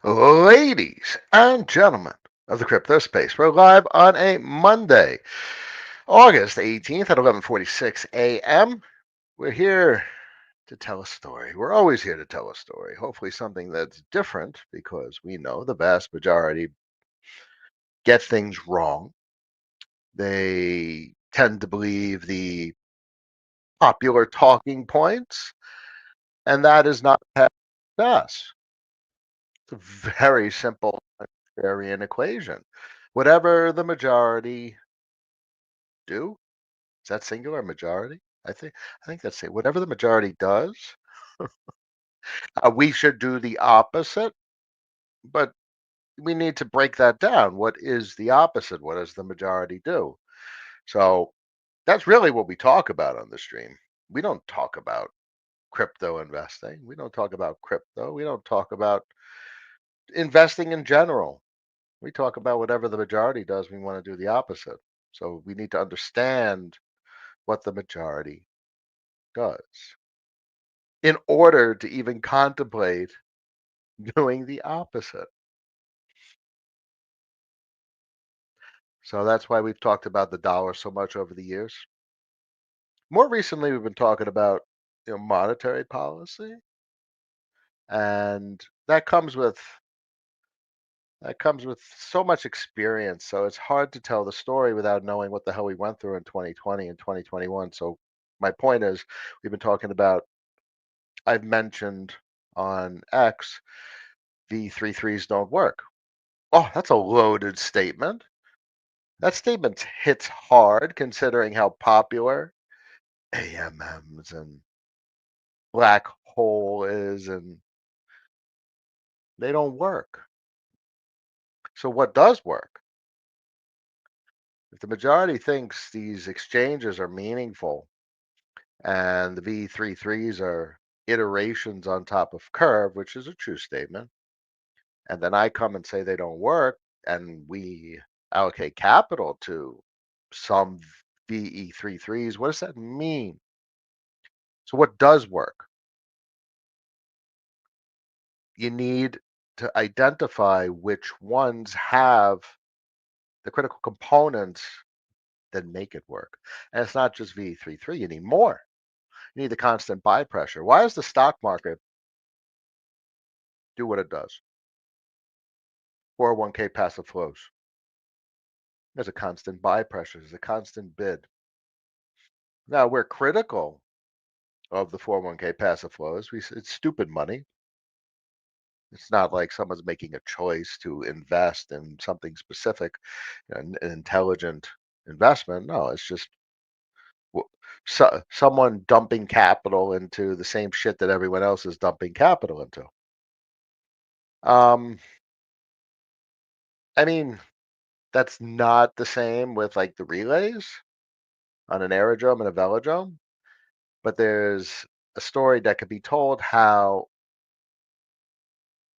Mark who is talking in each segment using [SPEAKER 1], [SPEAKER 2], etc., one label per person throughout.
[SPEAKER 1] Ladies and gentlemen of the crypto space, we're live on a Monday, August 18th at 11:46 a.m. We're here to tell a story. We're always here to tell a story, hopefully something that's different because we know the vast majority get things wrong. They tend to believe the popular talking points, and that is not us. It's a very simple Aryan equation. Whatever the majority do, is that singular majority? I think that's it. Whatever the majority does, we should do the opposite. But we need to break that down. What is the opposite? What does the majority do? So that's really what we talk about on the stream. We don't talk about crypto investing. We don't talk about crypto. We don't talk about investing in general. We talk about whatever the majority does. We want to do the opposite. So we need to understand what the majority does in order to even contemplate doing the opposite. So that's why we've talked about the dollar so much over the years. More recently, we've been talking about monetary policy, and that comes with so much experience. So it's hard to tell the story without knowing what the hell we went through in 2020 and 2021. So my point is, we've been talking about. I've mentioned on X, V33s don't work. Oh, that's a loaded statement. That statement hits hard considering how popular AMMs and black hole is, and they don't work. So, what does work? If the majority thinks these exchanges are meaningful and the V33s are iterations on top of Curve, which is a true statement, and then I come and say they don't work, and we allocate capital to some VE33s, what does that mean? So, what does work? You need to identify which ones have the critical components that make it work. And it's not just VE33, you need more. You need the constant buy pressure. Why does the stock market do what it does? 401k passive flows. There's a constant buy pressure, there's a constant bid. Now, we're critical of the 401k passive flows. It's stupid money. It's not like someone's making a choice to invest in something specific, an intelligent investment. No, it's just someone dumping capital into the same shit that everyone else is dumping capital into. Um, I mean, that's not the same with like the relays on an aerodrome and a velodrome, but there's a story that could be told how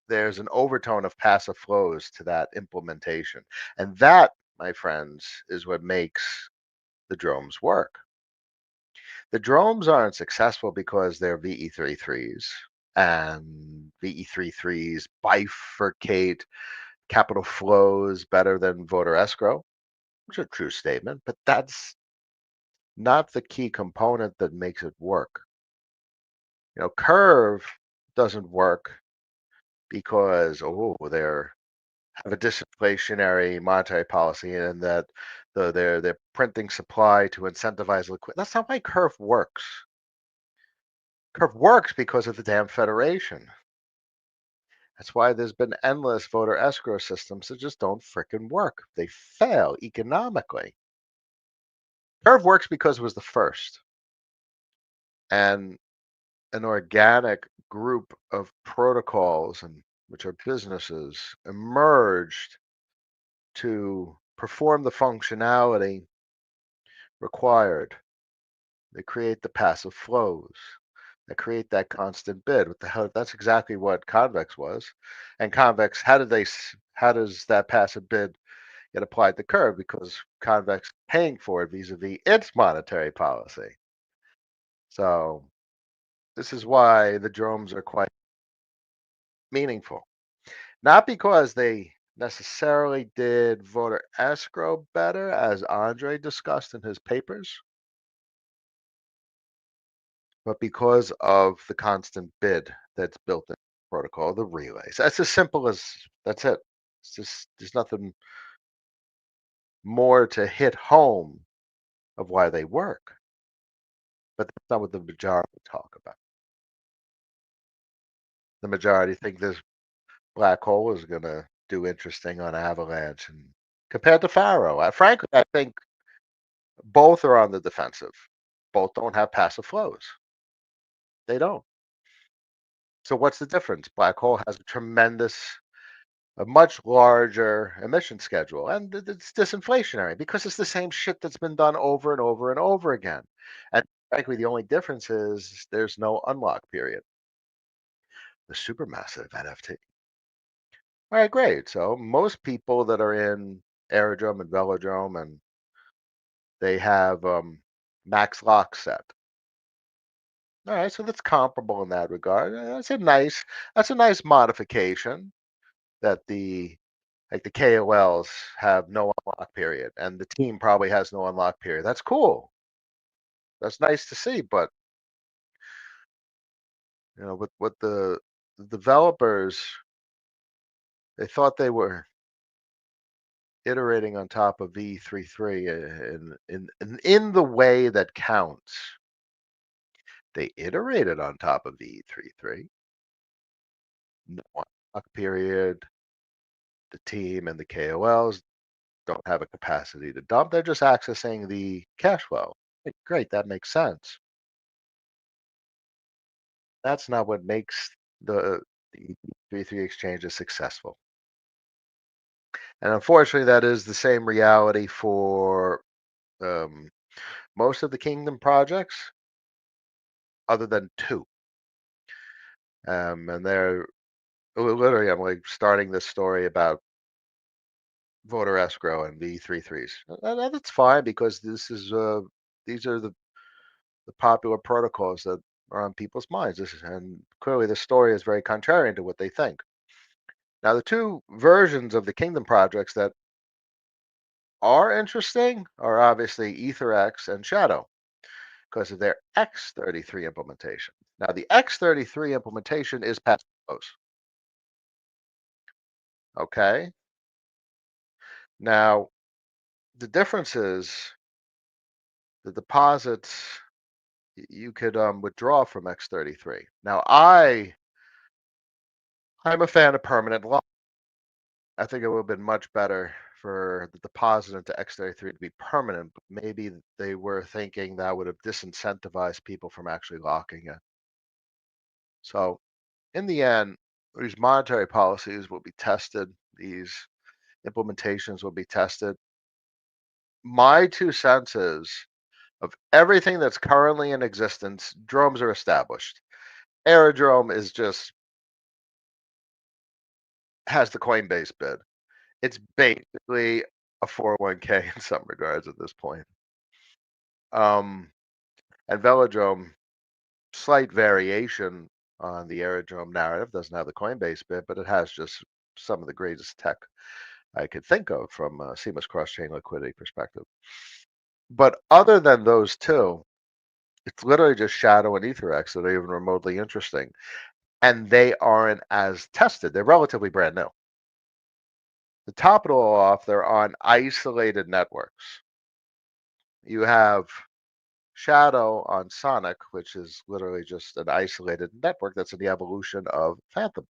[SPEAKER 1] there's an overtone of passive flows to that implementation. And that, my friends, is what makes the drones work. The drones aren't successful because they're VE33s and VE33s bifurcate capital flows better than voter escrow, which is a true statement, but that's not the key component that makes it work. Curve doesn't work because they're have a disinflationary monetary policy and that they're printing supply to incentivize liquidity. That's not why Curve works. Curve works because of the damn federation. That's why there's been endless voter escrow systems that just don't frickin' work. They fail economically. Curve works because it was the first, and an organic group of protocols and which are businesses emerged to perform the functionality required. They create the passive flows. They create that constant bid. What the hell? That's exactly what convex was. And convex, how does that passive bid get applied to Curve? Because convex paying for it vis-a-vis its monetary policy. So this is why the drones are quite meaningful. Not because they necessarily did voter escrow better, as Andre discussed in his papers, but because of the constant bid that's built in the protocol, the relays. That's as simple as that's it. It's just there's nothing more to hit home of why they work, but that's not what the majority talk about. The majority think this black hole is going to do interesting on Avalanche, and compared to Faro, frankly, I think both are on the defensive. Both don't have passive flows. They don't. So what's the difference? Black hole has a much larger emission schedule, and it's disinflationary because it's the same shit that's been done over and over and over again. And frankly, the only difference is there's no unlock period. The supermassive NFT. All right, great. So most people that are in aerodrome and velodrome, and they have max lock set. All right, so that's comparable in that regard. That's a nice modification that the KOLs have no unlock period, and the team probably has no unlock period. That's cool. That's nice to see, but what the developers, they thought they were iterating on top of V33 in the way that counts. They iterated on top of V33. No unlock period. The team and the KOLs don't have a capacity to dump. They're just accessing the cash flow. Great, that makes sense. That's not what makes the 3 exchanges successful. And unfortunately, that is the same reality for um, most of the Kingdom projects, other than two. And they're literally, I'm like starting this story about voter escrow and V33s. That's fine because these are the popular protocols that are on people's minds. And clearly, the story is very contrarian to what they think. Now, the two versions of the Kingdom projects that are interesting are obviously EtherX and Shadow because of their X33 implementation. Now, the X33 implementation is passive flows. Okay. Now, the difference is the deposits you could withdraw from X33. Now, I'm a fan of permanent lock. I think it would have been much better for the deposit into X33 to be permanent, but maybe they were thinking that would have disincentivized people from actually locking it. So in the end, these monetary policies will be tested, these implementations will be tested. My two cents is of everything that's currently in existence, drones are established. Aerodrome is just has the Coinbase bid. It's basically a 401k in some regards at this point. Um, and Velodrome, slight variation on the Aerodrome narrative, doesn't have the Coinbase bit, but it has just some of the greatest tech I could think of from a seamless cross-chain liquidity perspective. But other than those two, it's literally just Shadow and EtherX that are even remotely interesting. And they aren't as tested. They're relatively brand new. To top it all off, they're on isolated networks. You have Shadow on Sonic, which is literally just an isolated network that's in the evolution of Phantom.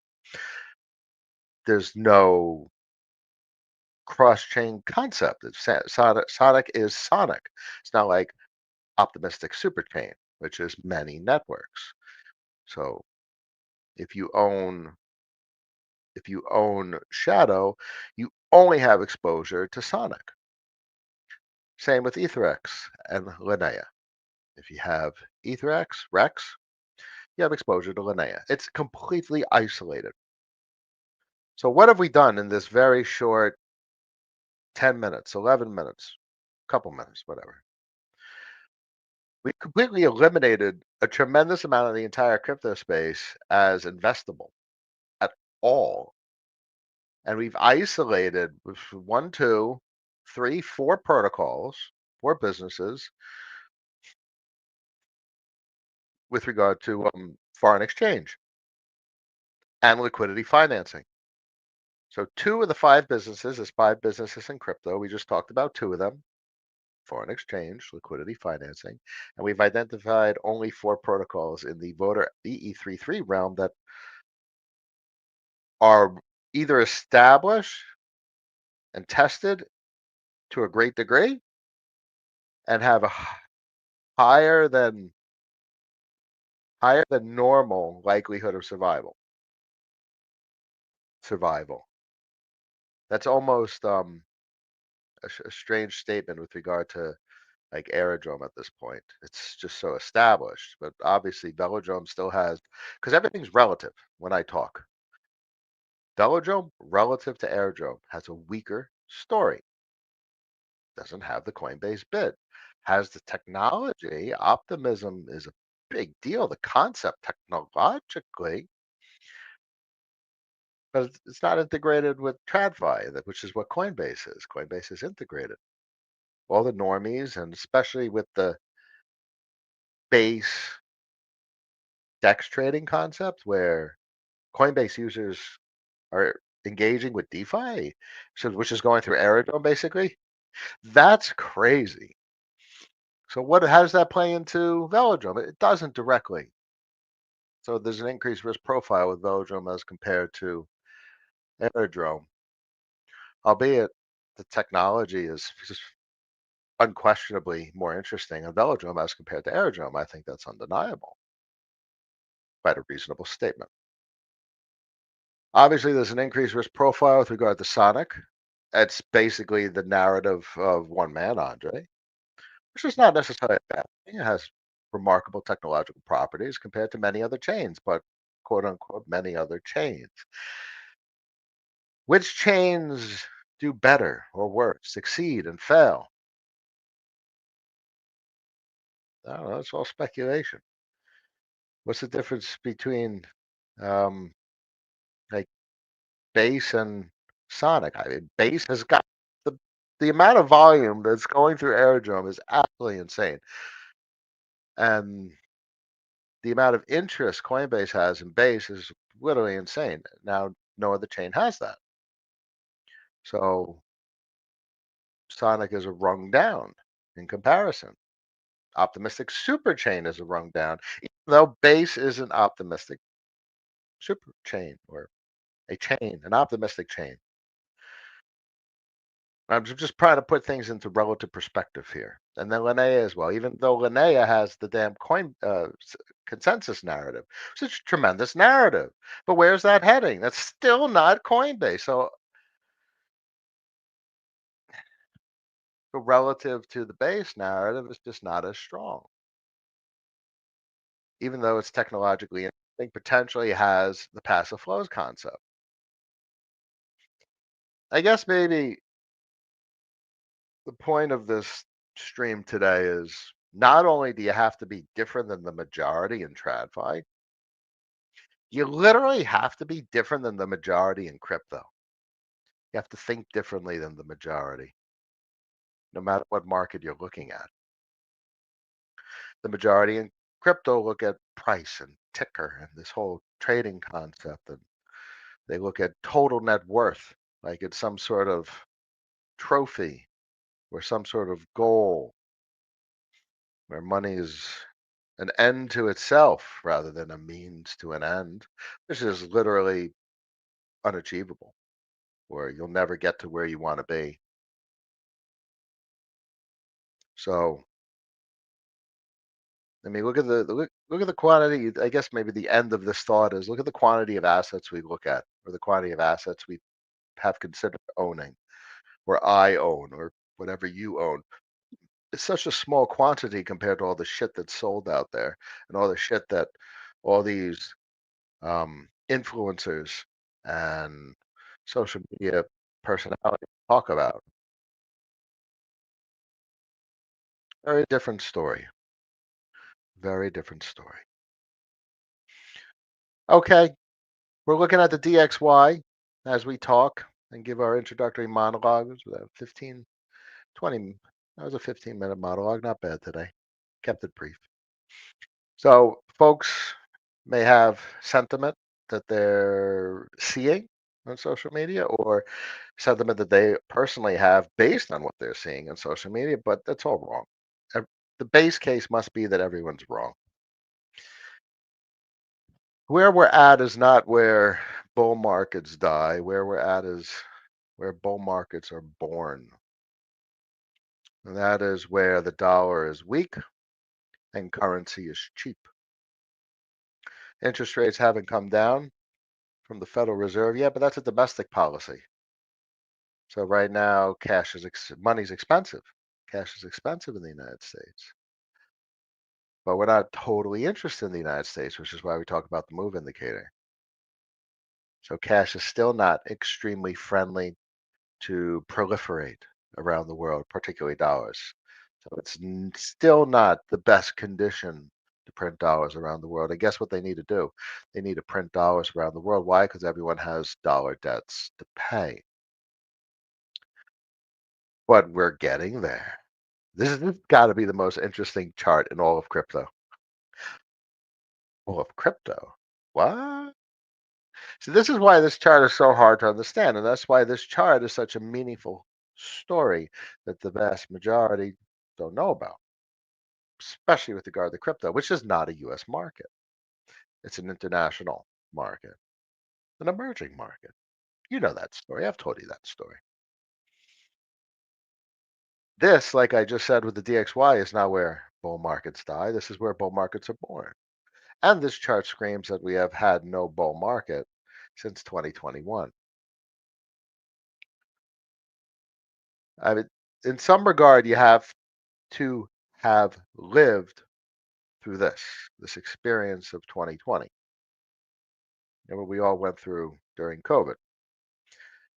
[SPEAKER 1] There's no cross-chain concept. Sonic is Sonic. It's not like optimistic superchain, which is many networks. So if you own if you own Shadow, you only have exposure to Sonic. Same with EtherX and Linnea. If you have EtherX, Rex, you have exposure to Linnea. It's completely isolated. So what have we done in this very short 10 minutes, 11 minutes, couple minutes, whatever? We completely eliminated a tremendous amount of the entire crypto space as investable at all. and we've isolated with one, two, three, four protocols, four businesses with regard to foreign exchange and liquidity financing. So two of the five businesses is five businesses in crypto. We just talked about two of them: foreign exchange, liquidity financing, and we've identified only four protocols in the voter EE33 realm that are either established and tested to a great degree and have a higher than normal likelihood of survival. That's almost a strange statement with regard to like Aerodrome at this point. It's just so established, but obviously Velodrome still has, because everything's relative when I talk. Velodrome relative to Aerodrome has a weaker story. Doesn't have the Coinbase bid. Has the technology. Optimism is a big deal. The concept technologically, but it's not integrated with TradFi, which is what Coinbase is. Coinbase is integrated. All the normies, and especially with the base DEX trading concept, where Coinbase users are engaging with DeFi, so which is going through Aerodrome basically. That's crazy. So how does that play into Velodrome? It doesn't directly. So there's an increased risk profile with Velodrome as compared to Aerodrome, albeit the technology is just unquestionably more interesting on Velodrome as compared to Aerodrome. I think that's undeniable. Quite a reasonable statement. Obviously, there's an increased risk profile with regard to Sonic. It's basically the narrative of one man, Andre, which is not necessarily a bad thing. It has remarkable technological properties compared to many other chains, but quote unquote, many other chains. Which chains do better or worse, succeed and fail? I don't know. It's all speculation. What's the difference between um, like Base and Sonic? I mean, Base has got the amount of volume that's going through Aerodrome is absolutely insane, and the amount of interest Coinbase has in Base is literally insane. Now, no other chain has that. So Sonic is a rung down in comparison. Optimistic super chain is a rung down, even though Base is an optimistic super chain or a chain, an optimistic chain. I'm just trying to put things into relative perspective here. And then Linnea as well, even though Linnea has the damn consensus narrative, such a tremendous narrative. But where's that heading? That's still not Coinbase. So relative to the base narrative, it's just not as strong, even though it's technologically, I think potentially has the passive flows concept. I guess maybe the point of this stream today is not only do you have to be different than the majority in TradFi, you literally have to be different than the majority in crypto. You have to think differently than the majority, no matter what market you're looking at. The majority in crypto look at price and ticker and this whole trading concept, and they look at total net worth like it's some sort of trophy or some sort of goal where money is an end to itself rather than a means to an end, which is literally unachievable, where you'll never get to where you want to be. So, I mean, look at the quantity. I guess maybe the end of this thought is look at the quantity of assets we look at, or the quantity of assets we have considered owning, or I own, or whatever you own. It's such a small quantity compared to all the shit that's sold out there, and all the shit that all these influencers and social media personalities talk about. Very different story. Very different story. Okay, we're looking at the DXY as we talk. and give our introductory monologue. It was about 15, 20. That was a 15-minute monologue. Not bad today. Kept it brief. So, folks may have sentiment that they're seeing on social media or sentiment that they personally have based on what they're seeing on social media, but that's all wrong. The base case must be that everyone's wrong. Where we're at is not where bull markets die. Where we're at is where bull markets are born. And that is where the dollar is weak and currency is cheap. Interest rates haven't come down from the Federal Reserve yet, but that's a domestic policy. So right now, money's expensive. Cash is expensive in the United States. But we're not totally interested in the United States, which is why we talk about the move indicator. So cash is still not extremely friendly to proliferate around the world, particularly dollars. So it's still not the best condition to print dollars around the world. And guess what they need to do? They need to print dollars around the world. Why? Because everyone has dollar debts to pay. But we're getting there. This has got to be the most interesting chart in all of crypto. All of crypto. What? So this is why this chart is so hard to understand, and that's why this chart is such a meaningful story that the vast majority don't know about, especially with regard to crypto, which is not a US market. It's an international market, an emerging market. You know that story. I've told you that story. This, like I just said with the DXY, is not where bull markets die. This is where bull markets are born. And this chart screams that we have had no bull market since 2021. I mean, in some regard, you have to have lived through this experience of 2020, and what we all went through during COVID.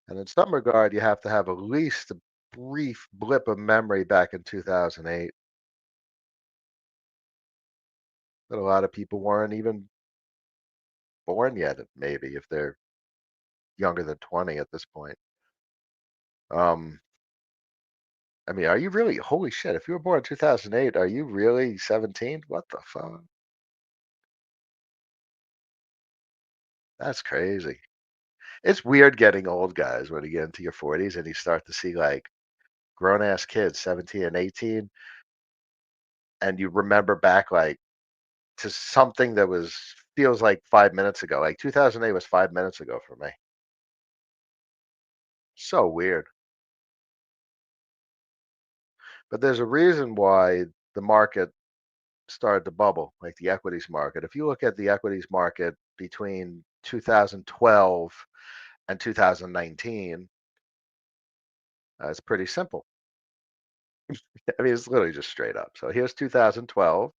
[SPEAKER 1] And in some regard, you have to have at least a brief blip of memory back in 2008 that a lot of people weren't even born yet, maybe if they're younger than 20 at this point. Um, I mean, are you really? Holy shit! If you were born in 2008, are you really 17? What the fuck? That's crazy. It's weird getting old, guys, when you get into your 40s and you start to see like grown ass kids, 17 and 18, and you remember back like to something that was feels like 5 minutes ago. Like 2008 was 5 minutes ago for me. So weird. But there's a reason why the market started to bubble, like the equities market. If you look at the equities market between 2012 and 2019, it's pretty simple. I mean, it's literally just straight up. So here's 2012,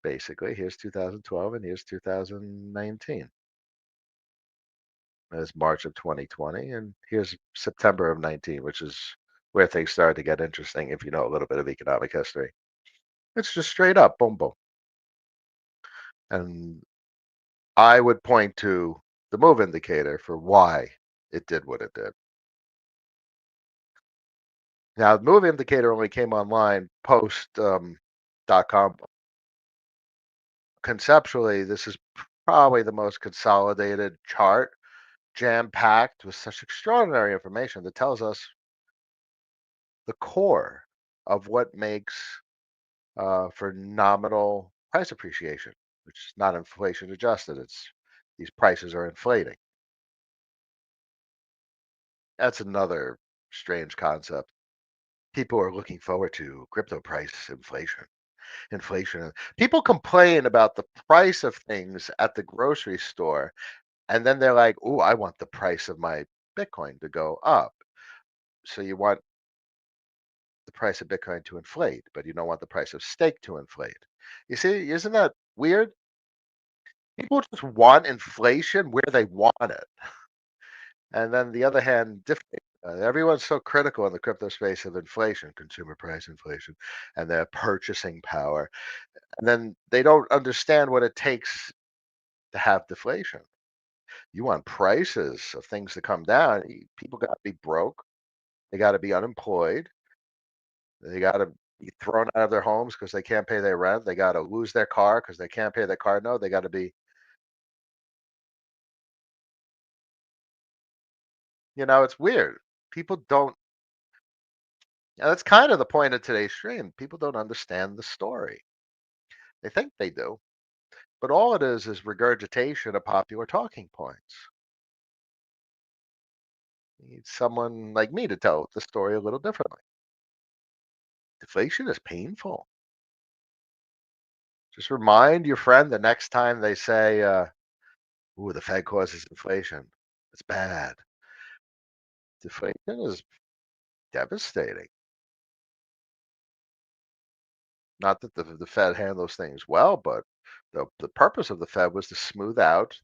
[SPEAKER 1] basically. Here's 2012, and here's 2019. As March of 2020, and here's September of 19, which is where things started to get interesting if you know a little bit of economic history. It's just straight up, boom, boom. And I would point to the move indicator for why it did what it did. Now, the move indicator only came online post .com. Conceptually, this is probably the most consolidated chart, jam packed with such extraordinary information that tells us the core of what makes for nominal price appreciation, which is not inflation adjusted. It's these prices are inflating. That's another strange concept. People are looking forward to crypto price inflation. Inflation. People complain about the price of things at the grocery store, and then they're like, "Oh, I want the price of my Bitcoin to go up." So you want the price of Bitcoin to inflate, but you don't want the price of steak to inflate. You see, isn't that weird? People just want inflation where they want it. And then the other hand, everyone's so critical in the crypto space of inflation, consumer price inflation, and their purchasing power. And then they don't understand what it takes to have deflation. You want prices of things to come down. People got to be broke. They got to be unemployed. They got to be thrown out of their homes because they can't pay their rent. They got to lose their car because they can't pay their car note. They got to be, it's weird. People don't, that's kind of the point of today's stream. People don't understand the story. They think they do, but all it is regurgitation of popular talking points. You need someone like me to tell the story a little differently. Deflation is painful. Just remind your friend the next time they say, "Ooh, the Fed causes inflation." It's bad. Deflation is devastating. Not that the Fed handles things well, but the purpose of the Fed was to smooth out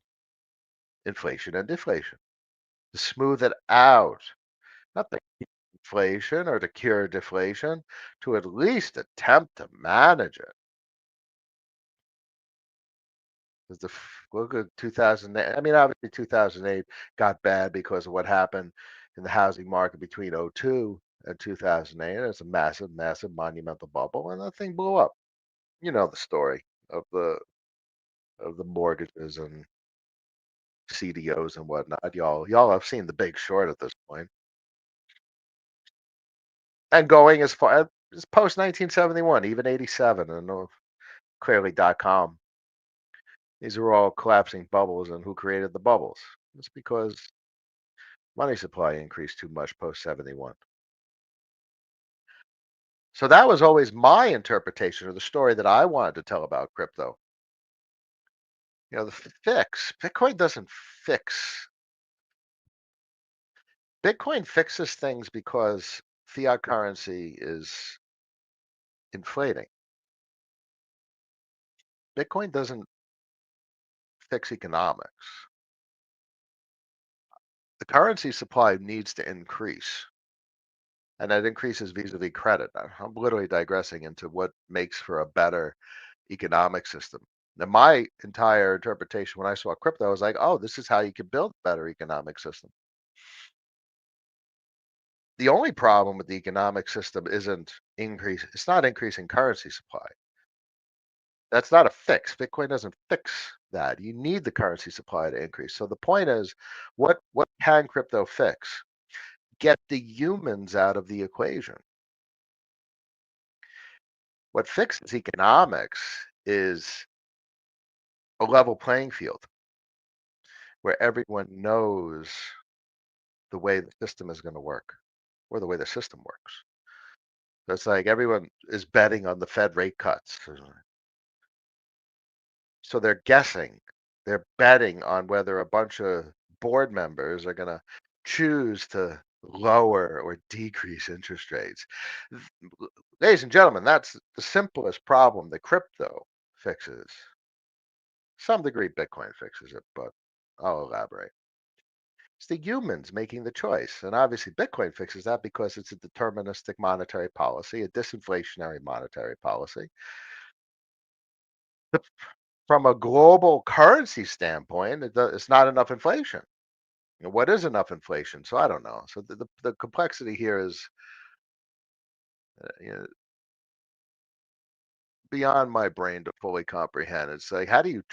[SPEAKER 1] inflation and deflation, to smooth it out, not to keep inflation or to cure deflation, to at least attempt to manage it. 'Cause look at 2008. I mean, obviously 2008 got bad because of what happened in the housing market between '02 and 2008. It's a massive, massive monumental bubble, and that thing blew up. You know the story of the mortgages and CDOs and whatnot. Y'all have seen The Big Short at this point. And going as far as post 1971, even 87, and clearly.com. These are all collapsing bubbles, and who created the bubbles? It's because money supply increased too much post 71. So that was always my interpretation of the story that I wanted to tell about crypto. The fix, Bitcoin doesn't fix. Bitcoin fixes things because fiat currency is inflating. Bitcoin doesn't fix economics. The currency supply needs to increase, and that increases vis-a-vis credit. I'm literally digressing into what makes for a better economic system. Now, my entire interpretation when I saw crypto, I was like, oh, this is how you can build a better economic system. The only problem with the economic system isn't increase. It's not increasing currency supply. That's not a fix. Bitcoin doesn't fix that. You need the currency supply to increase. So the point is, what can crypto fix? Get the humans out of the equation. What fixes economics is a level playing field where everyone knows the way the system is going to work or the way the system works. So it's like everyone is betting on the Fed rate cuts. So they're guessing, they're betting on whether a bunch of board members are going to choose to lower or decrease interest rates. Ladies and gentlemen, that's the simplest problem that crypto fixes. Some degree Bitcoin fixes it, but I'll elaborate. It's the humans making the choice. And obviously, Bitcoin fixes that because it's a deterministic monetary policy, a disinflationary monetary policy. But from a global currency standpoint, it's not enough inflation. What is enough inflation? So I don't know. So the complexity here is you know, beyond my brain to fully comprehend. It's like how do you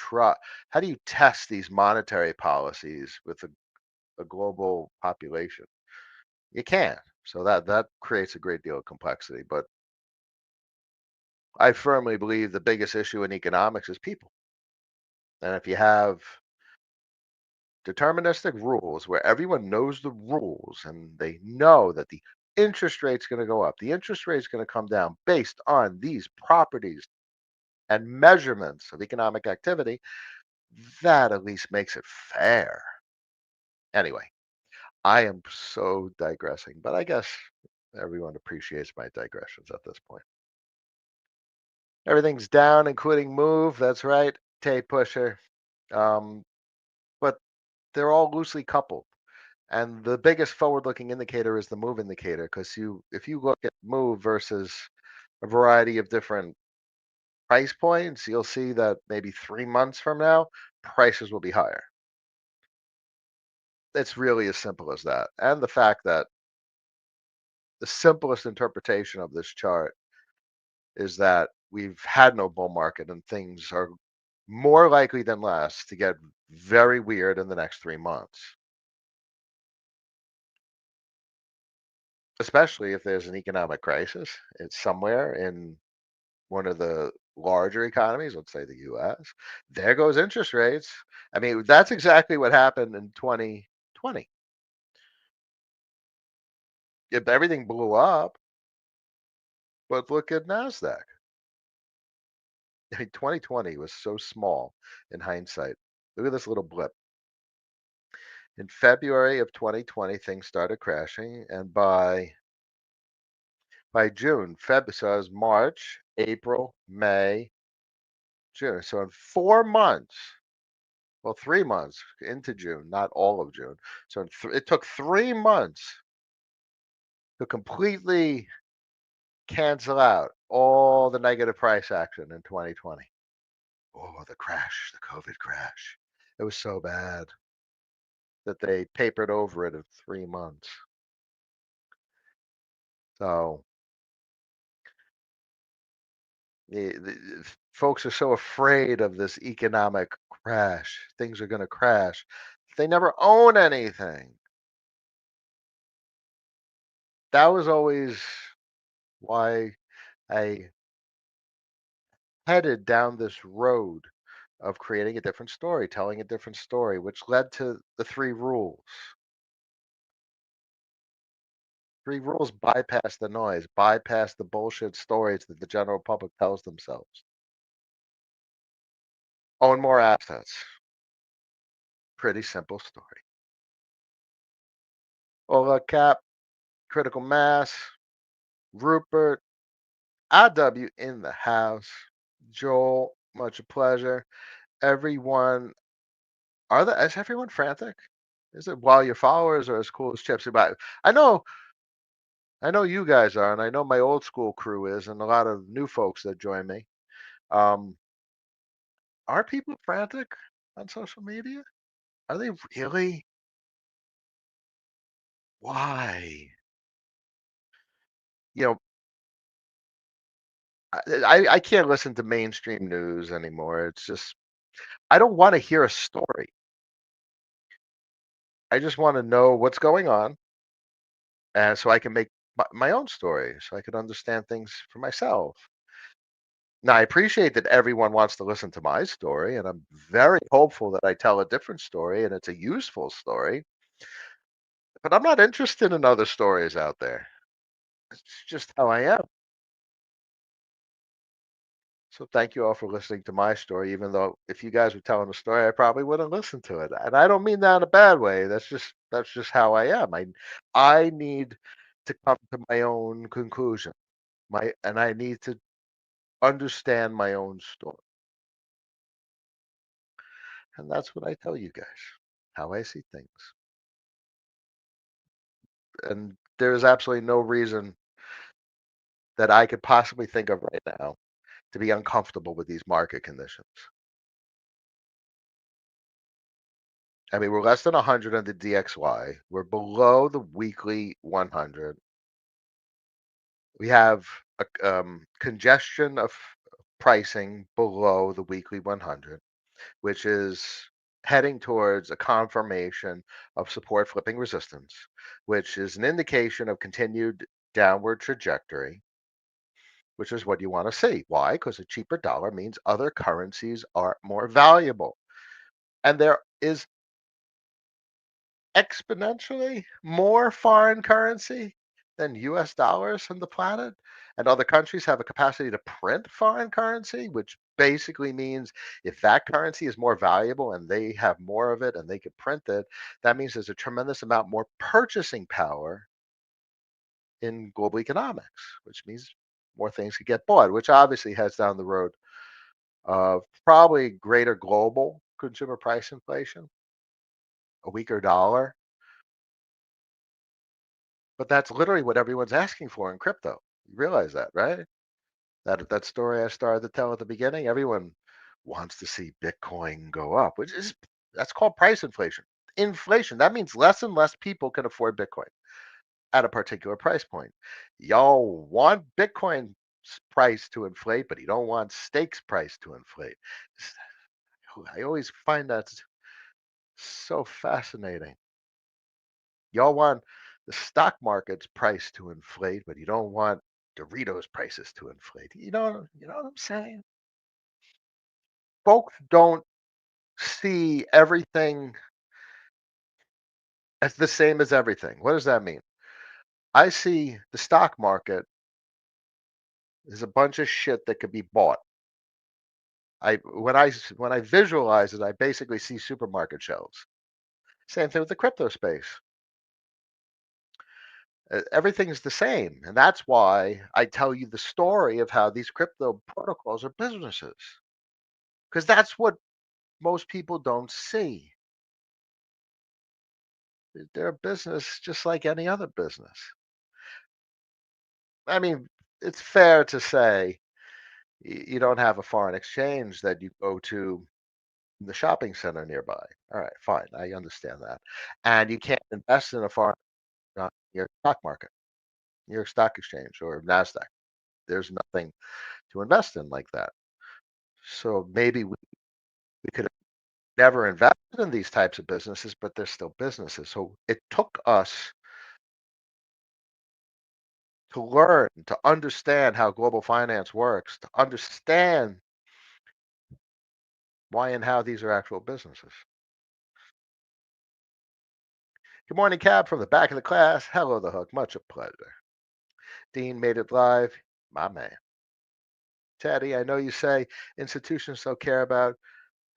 [SPEAKER 1] test these monetary policies with a global population? You can't. So that creates a great deal of complexity. But I firmly believe the biggest issue in economics is people. And if you have deterministic rules where everyone knows the rules and they know that the interest rate's going to go up, the interest rate's going to come down based on these properties and measurements of economic activity, that at least makes it fair. Anyway, I am so digressing, but I guess everyone appreciates my digressions at this point. Everything's down, including move. That's right, tape pusher. Um, but they're all loosely coupled. And the biggest forward-looking indicator is the move indicator, because if you look at move versus a variety of different price points, you'll see that maybe 3 months from now, prices will be higher. It's really as simple as that. And the fact that the simplest interpretation of this chart is that we've had no bull market and things are more likely than less to get very weird in the next 3 months, especially if there's an economic crisis. It's somewhere in one of the larger economies, let's say the US. There goes interest rates. I mean, that's exactly what happened in 2020. If everything blew up, but look at NASDAQ. I mean, 2020 was so small in hindsight. Look at this little blip. In February of 2020, things started crashing, and by June, so it was March, April, May, June. So in 4 months, well, 3 months into June, not all of June. So it took 3 months to completely cancel out all the negative price action in 2020. Oh, the crash, the COVID crash. It was so bad that they papered over it in 3 months. So folks are so afraid of this economic crash. Things are going to crash. They never own anything. That was always why I headed down this road of creating a different story, telling a different story, which led to the three rules. Three rules bypass the noise, bypass the bullshit stories that the general public tells themselves. Own more assets. Pretty simple story. Ola Cap, Critical Mass, Rupert, IW in the house. Joel, much a pleasure. Everyone, is everyone frantic? Is it while your followers are as cool as chips? But I know you guys are, and I know my old school crew is, and a lot of new folks that join me. Um, are people frantic on social media? Are they really? Why? You know, I can't listen to mainstream news anymore. It's just I don't want to hear a story. I just want to know what's going on, and so I can make my own story, so I can understand things for myself. Now, I appreciate that everyone wants to listen to my story, and I'm very hopeful that I tell a different story and it's a useful story. But I'm not interested in other stories out there. It's just how I am. So thank you all for listening to my story, even though if you guys were telling a story, I probably wouldn't listen to it. And I don't mean that in a bad way. That's just how I am. I need to come to my own conclusion. I need to understand my own story. And that's what I tell you guys, how I see things. And there is absolutely no reason that I could possibly think of right now to be uncomfortable with these market conditions. I mean, we're less than 100 on the DXY. We're below the weekly 100. We have a congestion of pricing below the weekly 100, which is heading towards a confirmation of support flipping resistance, which is an indication of continued downward trajectory, which is what you want to see. Why? Because a cheaper dollar means other currencies are more valuable. And there is exponentially more foreign currency than US dollars on the planet. And other countries have a capacity to print foreign currency, which basically means if that currency is more valuable and they have more of it and they could print it, that means there's a tremendous amount more purchasing power in global economics, which means more things could get bought, which obviously heads down the road of probably greater global consumer price inflation, a weaker dollar. But that's literally what everyone's asking for in crypto. You realize that, right? That story I started to tell at the beginning, everyone wants to see Bitcoin go up, which is that's called price inflation. inflation. That means less and less people can afford Bitcoin at a particular price point. Y'all want Bitcoin price to inflate, but you don't want stakes price to inflate. I always find that so fascinating. Y'all want the stock market's price to inflate, but you don't want Doritos prices to inflate. You know what I'm saying? Folks don't see everything as the same as everything. What does that mean? I see the stock market is a bunch of shit that could be bought. When I visualize it, I basically see supermarket shelves. Same thing with the crypto space. Everything's the same, and that's why I tell you the story of how these crypto protocols are businesses, because that's what most people don't see. They're a business just like any other business. I mean, it's fair to say you don't have a foreign exchange that you go to the shopping center nearby. All right, fine, I understand that. And you can't invest in a foreign your stock market, New York Stock Exchange or Nasdaq. There's nothing to invest in like that. So maybe we could have never invested in these types of businesses, but they're still businesses. So it took us to learn, to understand how global finance works, to understand why and how these are actual businesses. Good morning, Cab, from the back of the class. Hello, the hook. Much a pleasure. Dean made it live. My man. Teddy, I know you say institutions don't care about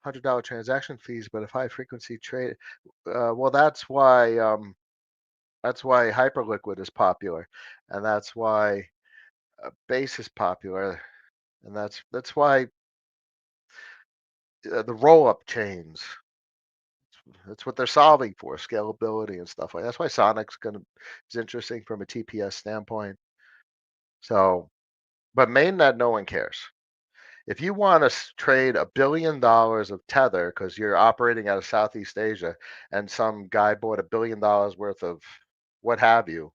[SPEAKER 1] $100 transaction fees, but if high frequency trade, well, that's why Hyperliquid is popular, and that's why Base is popular, and that's why the roll-up chains. That's what they're solving for, scalability and stuff like that. That's why Sonic's gonna is interesting from a TPS standpoint. So, but mainnet, no one cares. If you want to trade $1 billion of Tether because you're operating out of Southeast Asia and some guy bought $1 billion worth of what have you,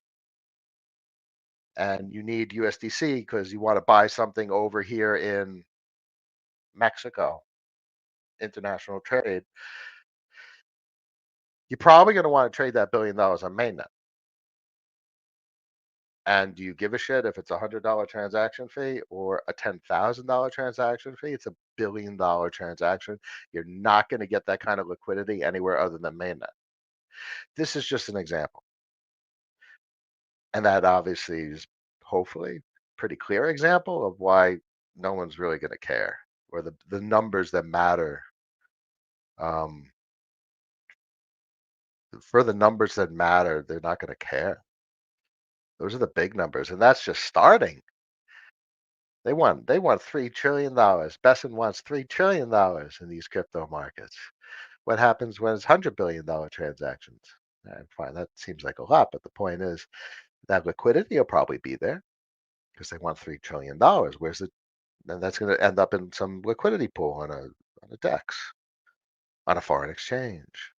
[SPEAKER 1] and you need USDC because you want to buy something over here in Mexico, international trade, you're probably going to want to trade that $1 billion on mainnet. And do you give a shit if it's $100 transaction fee or a $10,000 transaction fee? It's $1 billion transaction. You're not going to get that kind of liquidity anywhere other than mainnet. This is just an example. And that obviously is hopefully pretty clear example of why no one's really going to care, or the numbers that matter. Um, for the numbers that matter, they're not going to care. Those are the big numbers, and that's just starting. They want $3 trillion. Besson wants $3 trillion in these crypto markets. What happens when it's $100 billion transactions? Fine, that seems like a lot, but the point is that liquidity will probably be there because they want $3 trillion. Where's it? And that's going to end up in some liquidity pool on a DEX, on a foreign exchange.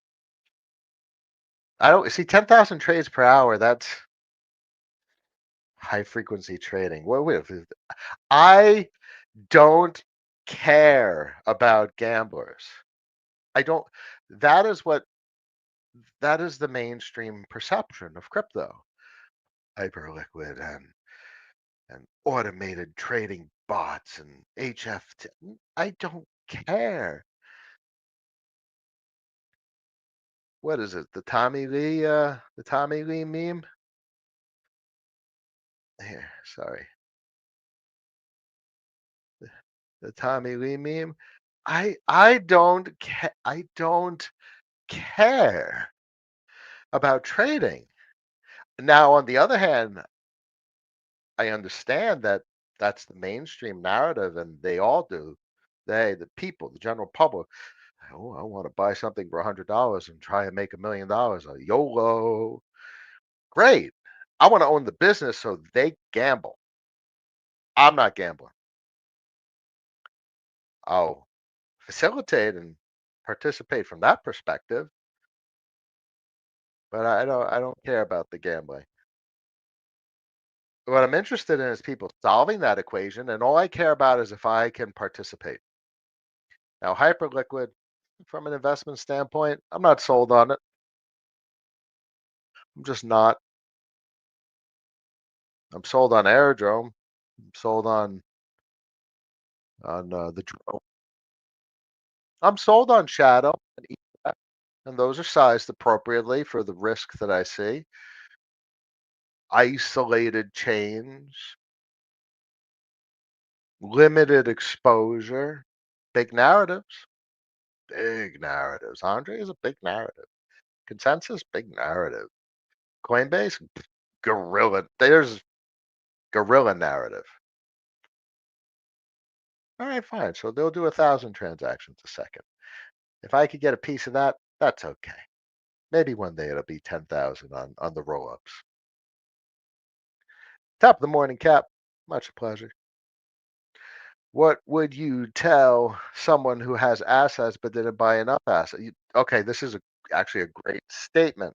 [SPEAKER 1] I don't see 10,000 trades per hour. That's high frequency trading. I don't care about gamblers. I don't. That is what that is the mainstream perception of crypto. Hyperliquid and automated trading bots and HFT. I don't care. What is it? The Tommy Lee meme? Here, sorry. The Tommy Lee meme. I don't care about trading. Now, on the other hand, I understand that that's the mainstream narrative, and they all do. The people, the general public. Oh, I want to buy something for $100 and try and make $1 million. YOLO. Great. I want to own the business so they gamble. I'm not gambling. I'll facilitate and participate from that perspective. but I don't care about the gambling. What I'm interested in is people solving that equation, and all I care about is if I can participate. Now, Hyperliquid, from an investment standpoint, I'm not sold on it. I'm just not. I'm sold on Aerodrome. I'm sold on the drone. I'm sold on Shadow and ETF, and those are sized appropriately for the risk that I see. Isolated chains, limited exposure, big narratives, big narratives. Andre is a big narrative. Consensus, big narrative. Coinbase, gorilla. There's gorilla narrative. All right, fine. So they'll do 1,000 transactions a second. If I could get a piece of that, that's okay. Maybe one day it'll be 10,000 on the roll ups. Top of the morning, Cap. Much a pleasure. What would you tell someone who has assets but didn't buy enough assets? Okay, this is actually a great statement.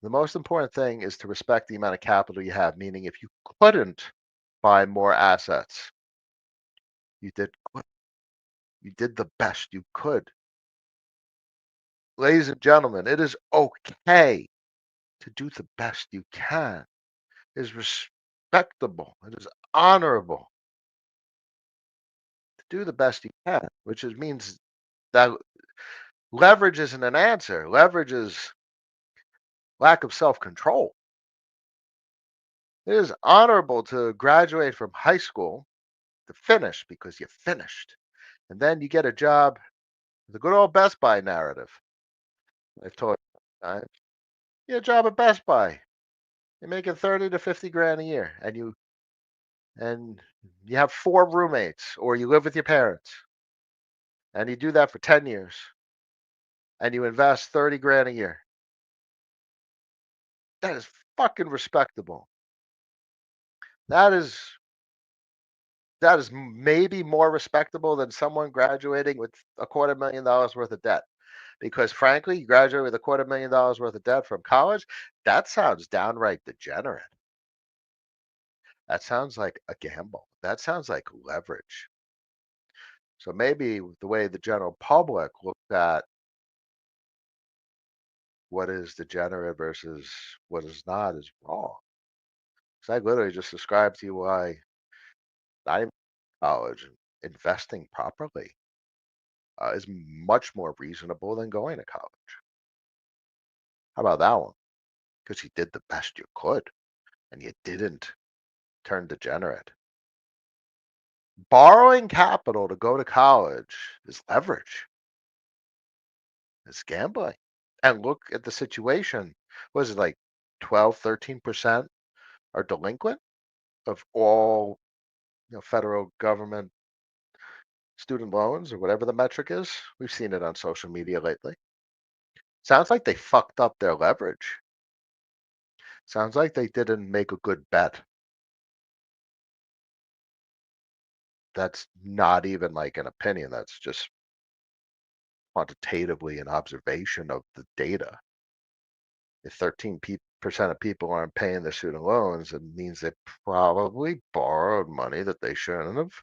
[SPEAKER 1] The most important thing is to respect the amount of capital you have, meaning if you couldn't buy more assets, you did you did the best you could. Ladies and gentlemen, it is okay to do the best you can. It is respectable. It is honorable to do the best you can, which means that leverage isn't an answer. Leverage is lack of self control. It is honorable to graduate from high school, to finish because you finished. And then you get a job, the good old Best Buy narrative. I've told you times. You get a job at Best Buy. You're making 30 to 50 grand a year, and you have four roommates, or you live with your parents, and you do that for 10 years, and you invest 30 grand a year. That is fucking respectable. That is maybe more respectable than someone graduating with $250,000 worth of debt. Because frankly, you graduate with $250,000 worth of debt from college, that sounds downright degenerate. That sounds like a gamble. That sounds like leverage. So maybe the way the general public looks at what is degenerate versus what is not is wrong. So I literally just described to you why I'm in college and investing properly is much more reasonable than going to college. How about that one? Because you did the best you could and you didn't turn degenerate. Borrowing capital to go to college is leverage, it's gambling. And look at the situation. Was it like 12, 13% are delinquent of all federal government student loans or whatever the metric is? We've seen it on social media lately. Sounds like they fucked up their leverage. Sounds like they didn't make a good bet. That's not even like an opinion. That's just quantitatively an observation of the data. If 13% of people aren't paying their student loans, it means they probably borrowed money that they shouldn't have,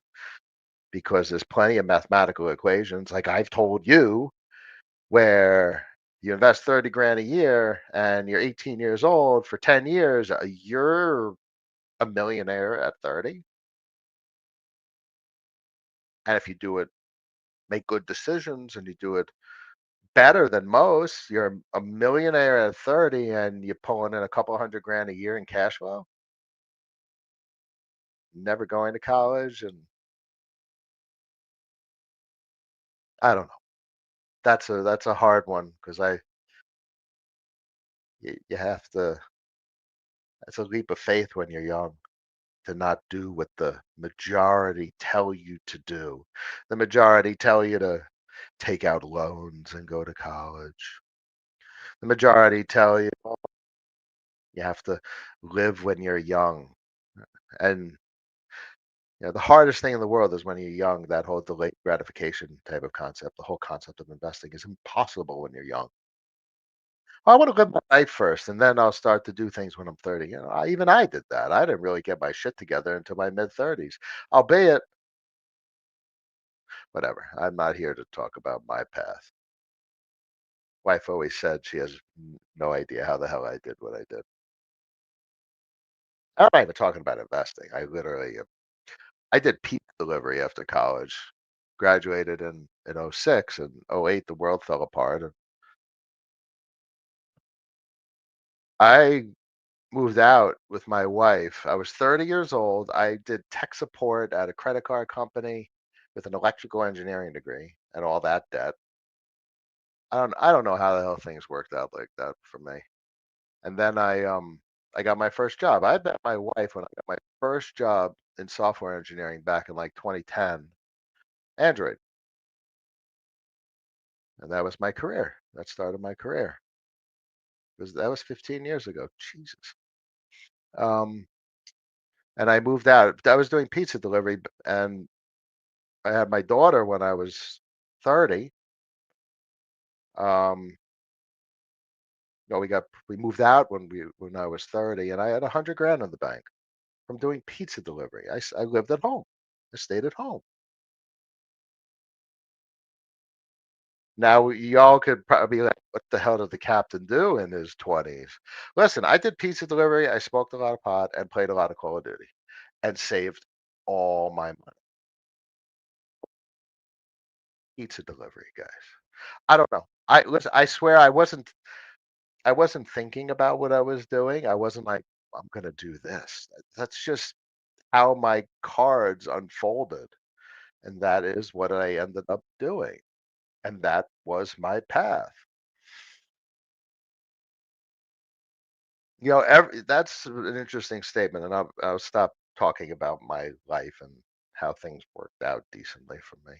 [SPEAKER 1] because there's plenty of mathematical equations, like I've told you, where you invest 30 grand a year and you're 18 years old for 10 years, you're a millionaire at 30. And if you do it, make good decisions and you do it better than most, you're a millionaire at 30 and you're pulling in a couple hundred grand a year in cash flow, never going to college. And I don't know. That's a hard one because you have to. It's a leap of faith when you're young to not do what the majority tell you to do. The majority tell you to take out loans and go to college. The majority tell you, "Oh, you have to live when you're young." And the hardest thing in the world is when you're young. That whole delayed gratification type of concept, the whole concept of investing is impossible when you're young. I want to live my life first, and then I'll start to do things when I'm 30. Even I did that. I didn't really get my shit together until my mid 30s. Albeit, whatever. I'm not here to talk about my path. Wife always said she has no idea how the hell I did what I did. I'm not even talking about investing. I did pizza delivery after college. Graduated in '06 and '08 the world fell apart. And I moved out with my wife. I was 30 years old. I did tech support at a credit card company with an electrical engineering degree and all that debt. I don't know how the hell things worked out like that for me. And then I got my first job. I bet my wife when I got my first job in software engineering back in like 2010, Android. And that was my career. That started my career. That was 15 years ago. Jesus. Um, and I moved out. I was doing pizza delivery, and I had my daughter when I was 30. Um, no, we moved out when I was 30, and I had 100 grand in the bank from doing pizza delivery. I lived at home. I stayed at home. Now y'all could probably be like, what the hell did the captain do in his 20s? Listen, I did pizza delivery. I smoked a lot of pot and played a lot of Call of Duty and saved all my money. Pizza delivery, guys. I don't know. I listen. I swear, I wasn't thinking about what I was doing. I wasn't like, I'm gonna do this. That's just how my cards unfolded, and that is what I ended up doing, and that was my path. That's an interesting statement, and I'll stop talking about my life and how things worked out decently for me.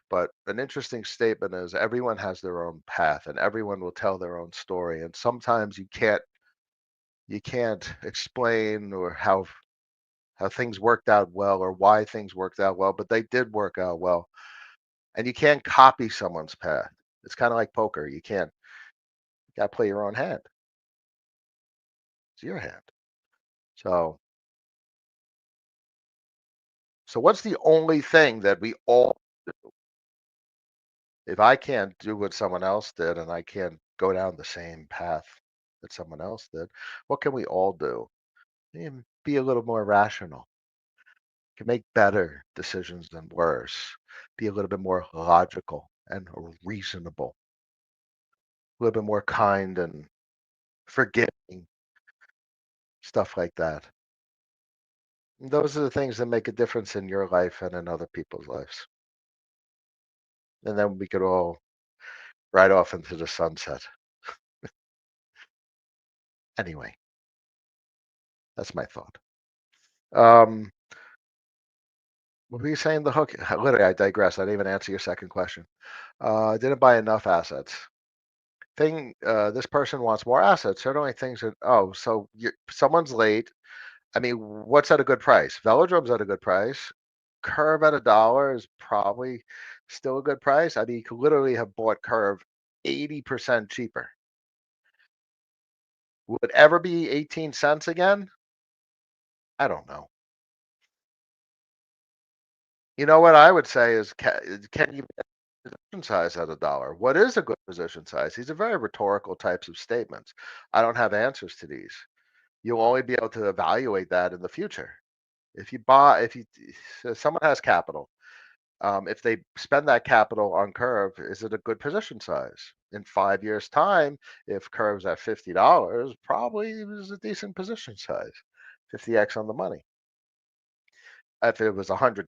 [SPEAKER 1] But an interesting statement is everyone has their own path, and everyone will tell their own story. And sometimes you can't explain or how things worked out well or why things worked out well, but they did work out well. And you can't copy someone's path. It's kind of like poker. You got to play your own hand. It's your hand. So so what's the only thing that we all if I can't do what someone else did and I can't go down the same path that someone else did, what can we all do? Be a little more rational, can make better decisions than worse, be a little bit more logical and reasonable, a little bit more kind and forgiving, stuff like that. And those are the things that make a difference in your life and in other people's lives. And then we could all ride off into the sunset. Anyway, that's my thought. Um, what were you saying? The hook? Literally, I digress. I didn't even answer your second question. I didn't buy enough assets. This person wants more assets. Certainly things that, so someone's late. I mean, what's at a good price? Velodrome's at a good price. Curve at $1 is probably still a good price. I mean, you could literally have bought Curve 80% cheaper. Would it ever be 18 cents again? I don't know. You know what I would say is, can you position size at $1? What is a good position size? These are very rhetorical types of statements. I don't have answers to these. You'll only be able to evaluate that in the future. If someone has capital, if they spend that capital on Curve, is it a good position size? In 5 years' time, if Curve's at $50, probably it was a decent position size, 50x on the money. If it was $100,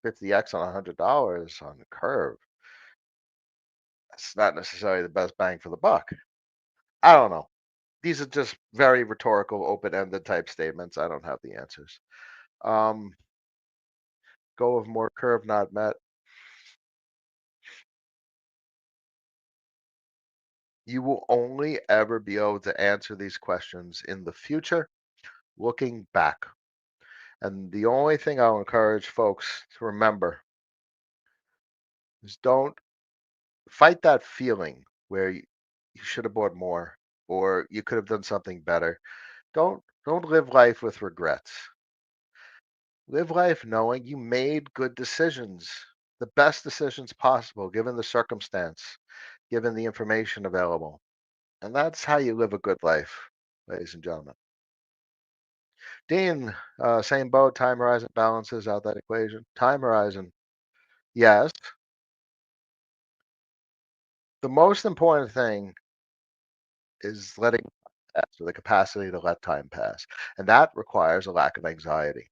[SPEAKER 1] 50x on $100 on Curve, that's not necessarily the best bang for the buck. I don't know. These are just very rhetorical, open-ended type statements. I don't have the answers. Um, Goal of more Curve not met. You will only ever be able to answer these questions in the future, looking back. And the only thing I'll encourage folks to remember is don't fight that feeling where you should have bought more, or you could have done something better. Don't live life with regrets. Live life knowing you made good decisions, the best decisions possible given the circumstance, given the information available. And that's how you live a good life, ladies and gentlemen. Dean, same boat, time horizon balances out that equation. Time horizon, yes. The most important thing is letting pass, or the capacity to let time pass. And that requires a lack of anxiety.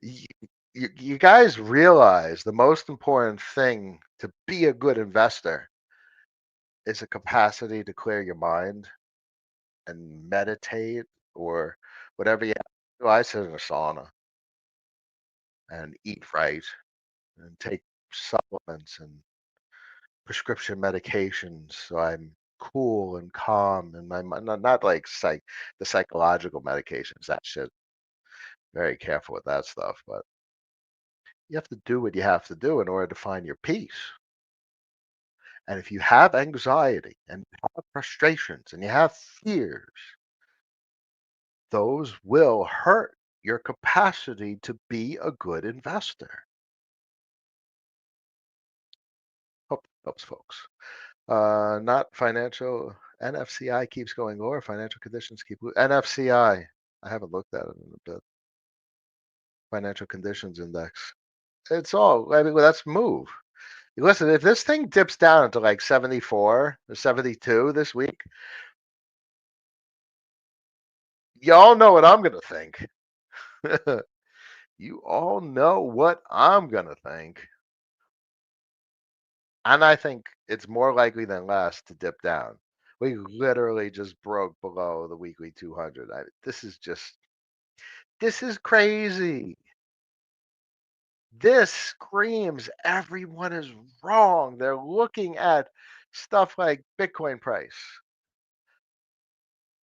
[SPEAKER 1] You, you guys realize the most important thing to be a good investor is a capacity to clear your mind and meditate or whatever you have to do. I sit in a sauna and eat right and take supplements and prescription medications so I'm cool and calm and my not like the psychological medications. That shit, very careful with that stuff, but you have to do what you have to do in order to find your peace. And if you have anxiety and you have frustrations and you have fears, those will hurt your capacity to be a good investor. Hope that helps folks. Not financial. NFCI keeps going lower. Financial conditions keep NFCI. I haven't looked at it in a bit. Financial conditions index. It's all. I mean, well, that's move. Listen, if this thing dips down to like 74 or 72 this week, y'all know what I'm gonna think. You all know what I'm gonna think. And I think it's more likely than less to dip down. We literally just broke below the weekly 200. This is crazy. This screams everyone is wrong. They're looking at stuff like Bitcoin price.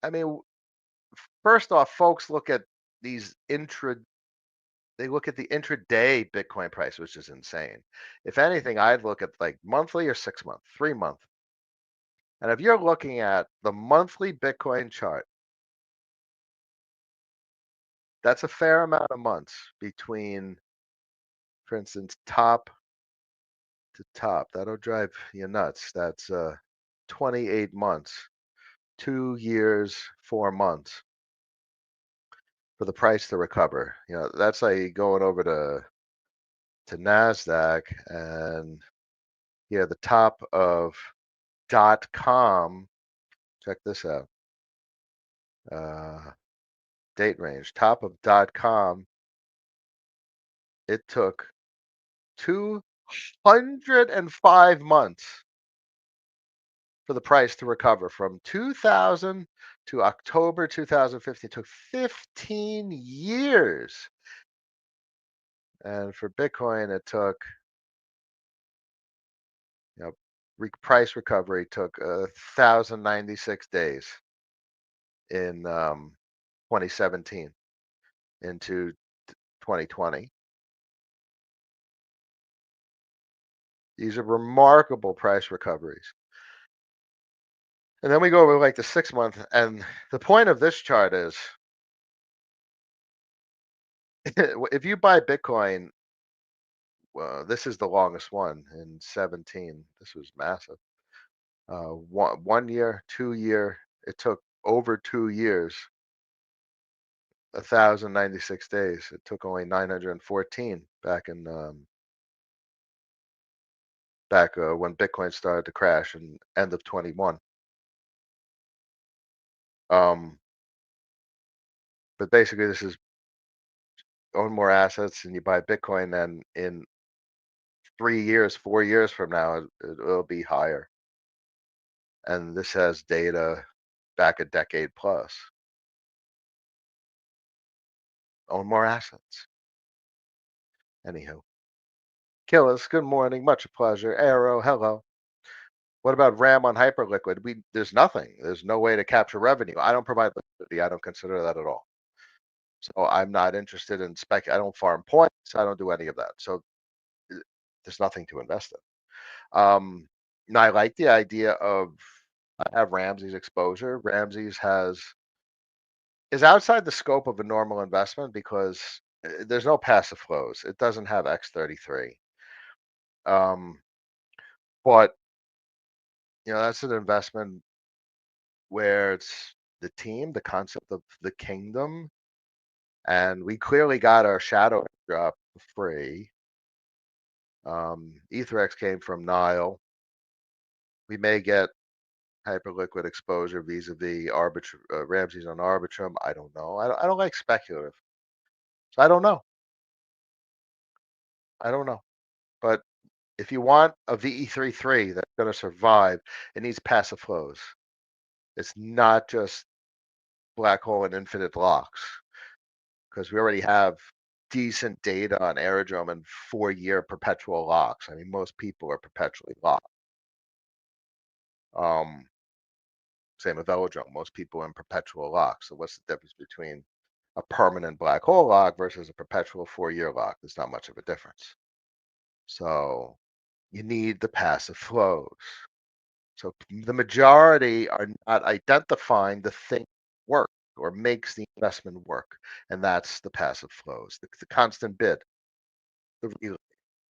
[SPEAKER 1] I mean, first off, folks look at these intra they look at the intraday Bitcoin price, which is insane. If anything, I'd look at like monthly or 6 month, 3 month. And if you're looking at the monthly Bitcoin chart, that's a fair amount of months between, for instance, top to top. That'll drive you nuts. That's 28 months, 2 years, 4 months for the price to recover. That's like going over to Nasdaq and the top of .com. Check this out. Uh, Date range. Top of .com. It took 205 months for the price to recover from 2000 to October 2015. It took 15 years. And for Bitcoin, it took, price recovery took 1,096 days in 2017 into 2020. These are remarkable price recoveries. And then we go over like the 6 month. And the point of this chart is if you buy Bitcoin, this is the longest one in 17. This was massive. 1 year, 2 year. It took over 2 years, 1,096 days. It took only 914 back when Bitcoin started to crash in end of 21. Um, but basically, this is own more assets and you buy Bitcoin, and in 3 years, 4 years from now, it'll be higher. And this has data back a decade plus. Own more assets. Anywho, Killis, good morning. Much a pleasure. Arrow, hello. What about RAM on Hyperliquid? There's nothing. There's no way to capture revenue. I don't provide liquidity. I don't consider that at all. So I'm not interested in spec. I don't farm points. I don't do any of that. So there's nothing to invest in. Now, I like the idea of I have Ramsey's exposure. Ramsey's has is outside the scope of a normal investment because there's no passive flows. It doesn't have X33. Um, but that's an investment where it's the team, the concept of the kingdom, and we clearly got our shadow drop for free. Etherex came from Nile. We may get hyperliquid exposure vis-a-vis Ramsey's on Arbitrum. I don't know. I don't like speculative, so I don't know. I don't know. But if you want a VE33 that's going to survive, it needs passive flows. It's not just black hole and infinite locks because we already have decent data on Aerodrome and 4-year perpetual locks. I mean, most people are perpetually locked. Um, Same with Velodrome. Most people are in perpetual lock. So what's the difference between a permanent black hole lock versus a perpetual 4-year lock? There's not much of a difference. So you need the passive flows. So the majority are not identifying the thing work or makes the investment work, and that's the passive flows, the constant bid, the relay,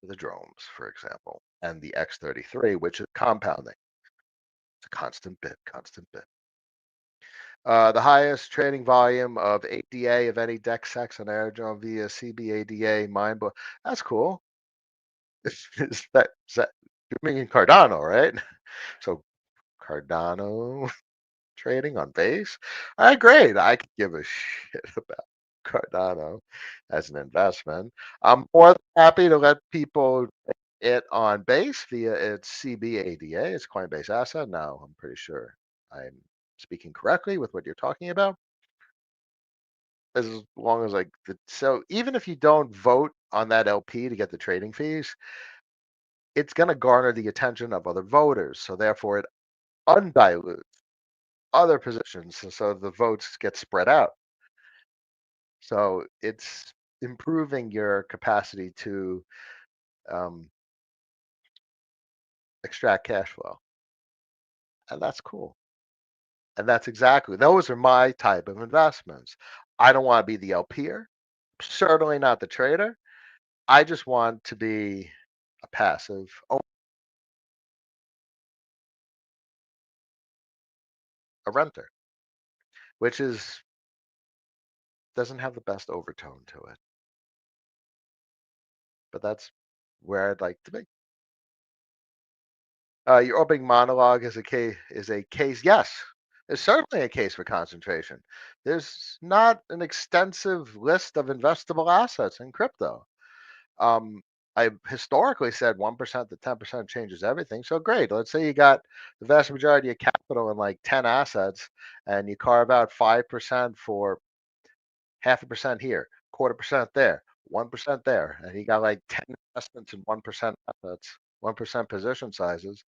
[SPEAKER 1] the drones, for example, and the X33, which is compounding. It's a constant bid, constant bid. The highest trading volume of ADA of any DEX on Aerodrome via CBADA Mindbook. That's cool. Is that you mean Cardano, right? So Cardano trading on base. All right, great. I could give a shit about Cardano as an investment. I'm more than happy to let people it on base via its CBADA, its Coinbase asset. Now, I'm pretty sure I'm speaking correctly with what you're talking about. As long as so even if you don't vote on that LP to get the trading fees, it's going to garner the attention of other voters. So therefore, it undilutes other positions, so the votes get spread out. So it's improving your capacity to um, extract cash flow, and that's cool. And that's exactly those are my type of investments. I don't want to be the LPer, certainly not the trader. I just want to be a passive, a renter, which is doesn't have the best overtone to it, but that's where I'd like to be. Your opening monologue is a case. Yes, it's certainly a case for concentration. There's not an extensive list of investable assets in crypto. Um, I historically said 1% to 10% changes everything. So great. Let's say you got the vast majority of capital in like 10 assets, and you carve out 5% for half a percent here, quarter percent there, 1% there, and you got like 10 investments in 1% assets, 1% position sizes.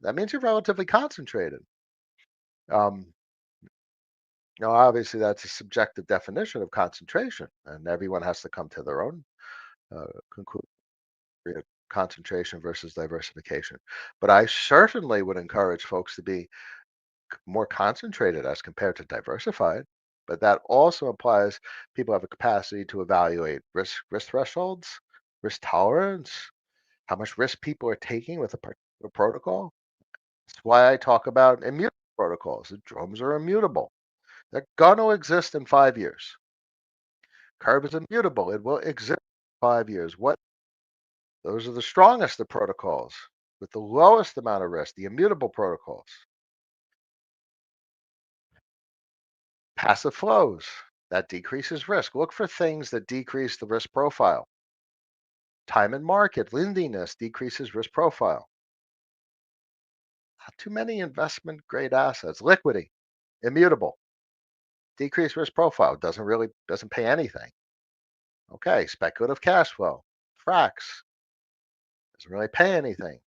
[SPEAKER 1] That means you're relatively concentrated. Um, Obviously, that's a subjective definition of concentration, and everyone has to come to their own conclusion. Concentration versus diversification. But I certainly would encourage folks to be more concentrated as compared to diversified. But that also implies people have a capacity to evaluate risk thresholds, risk tolerance, how much risk people are taking with a particular protocol. That's why I talk about immutable protocols. The drums are immutable. They're going to exist in 5 years. Curve is immutable. It will exist in 5 years. What? Those are the strongest of protocols with the lowest amount of risk, the immutable protocols. Passive flows, that decreases risk. Look for things that decrease the risk profile. Time and market, lendiness decreases risk profile. Not too many investment grade assets. Liquidity, immutable, decreased risk profile, doesn't pay anything. Okay, speculative cash flow, Frax, doesn't really pay anything,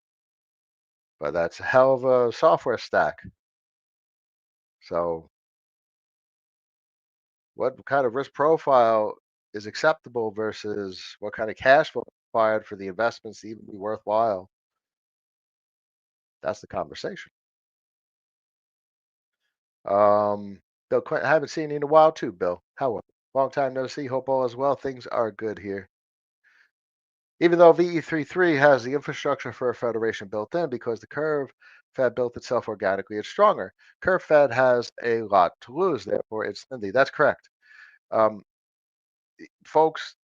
[SPEAKER 1] but that's a hell of a software stack. So what kind of risk profile is acceptable versus what kind of cash flow required for the investments to even be worthwhile? That's the conversation. Um, Bill Clinton, I haven't seen you in a while too, Bill. How are you? Long time no see. Hope all is well. Things are good here. Even though VE33 has the infrastructure for a federation built in because the Curve Fed built itself organically, it's stronger. Curve Fed has a lot to lose, therefore it's Lindy. That's correct. Um, Folks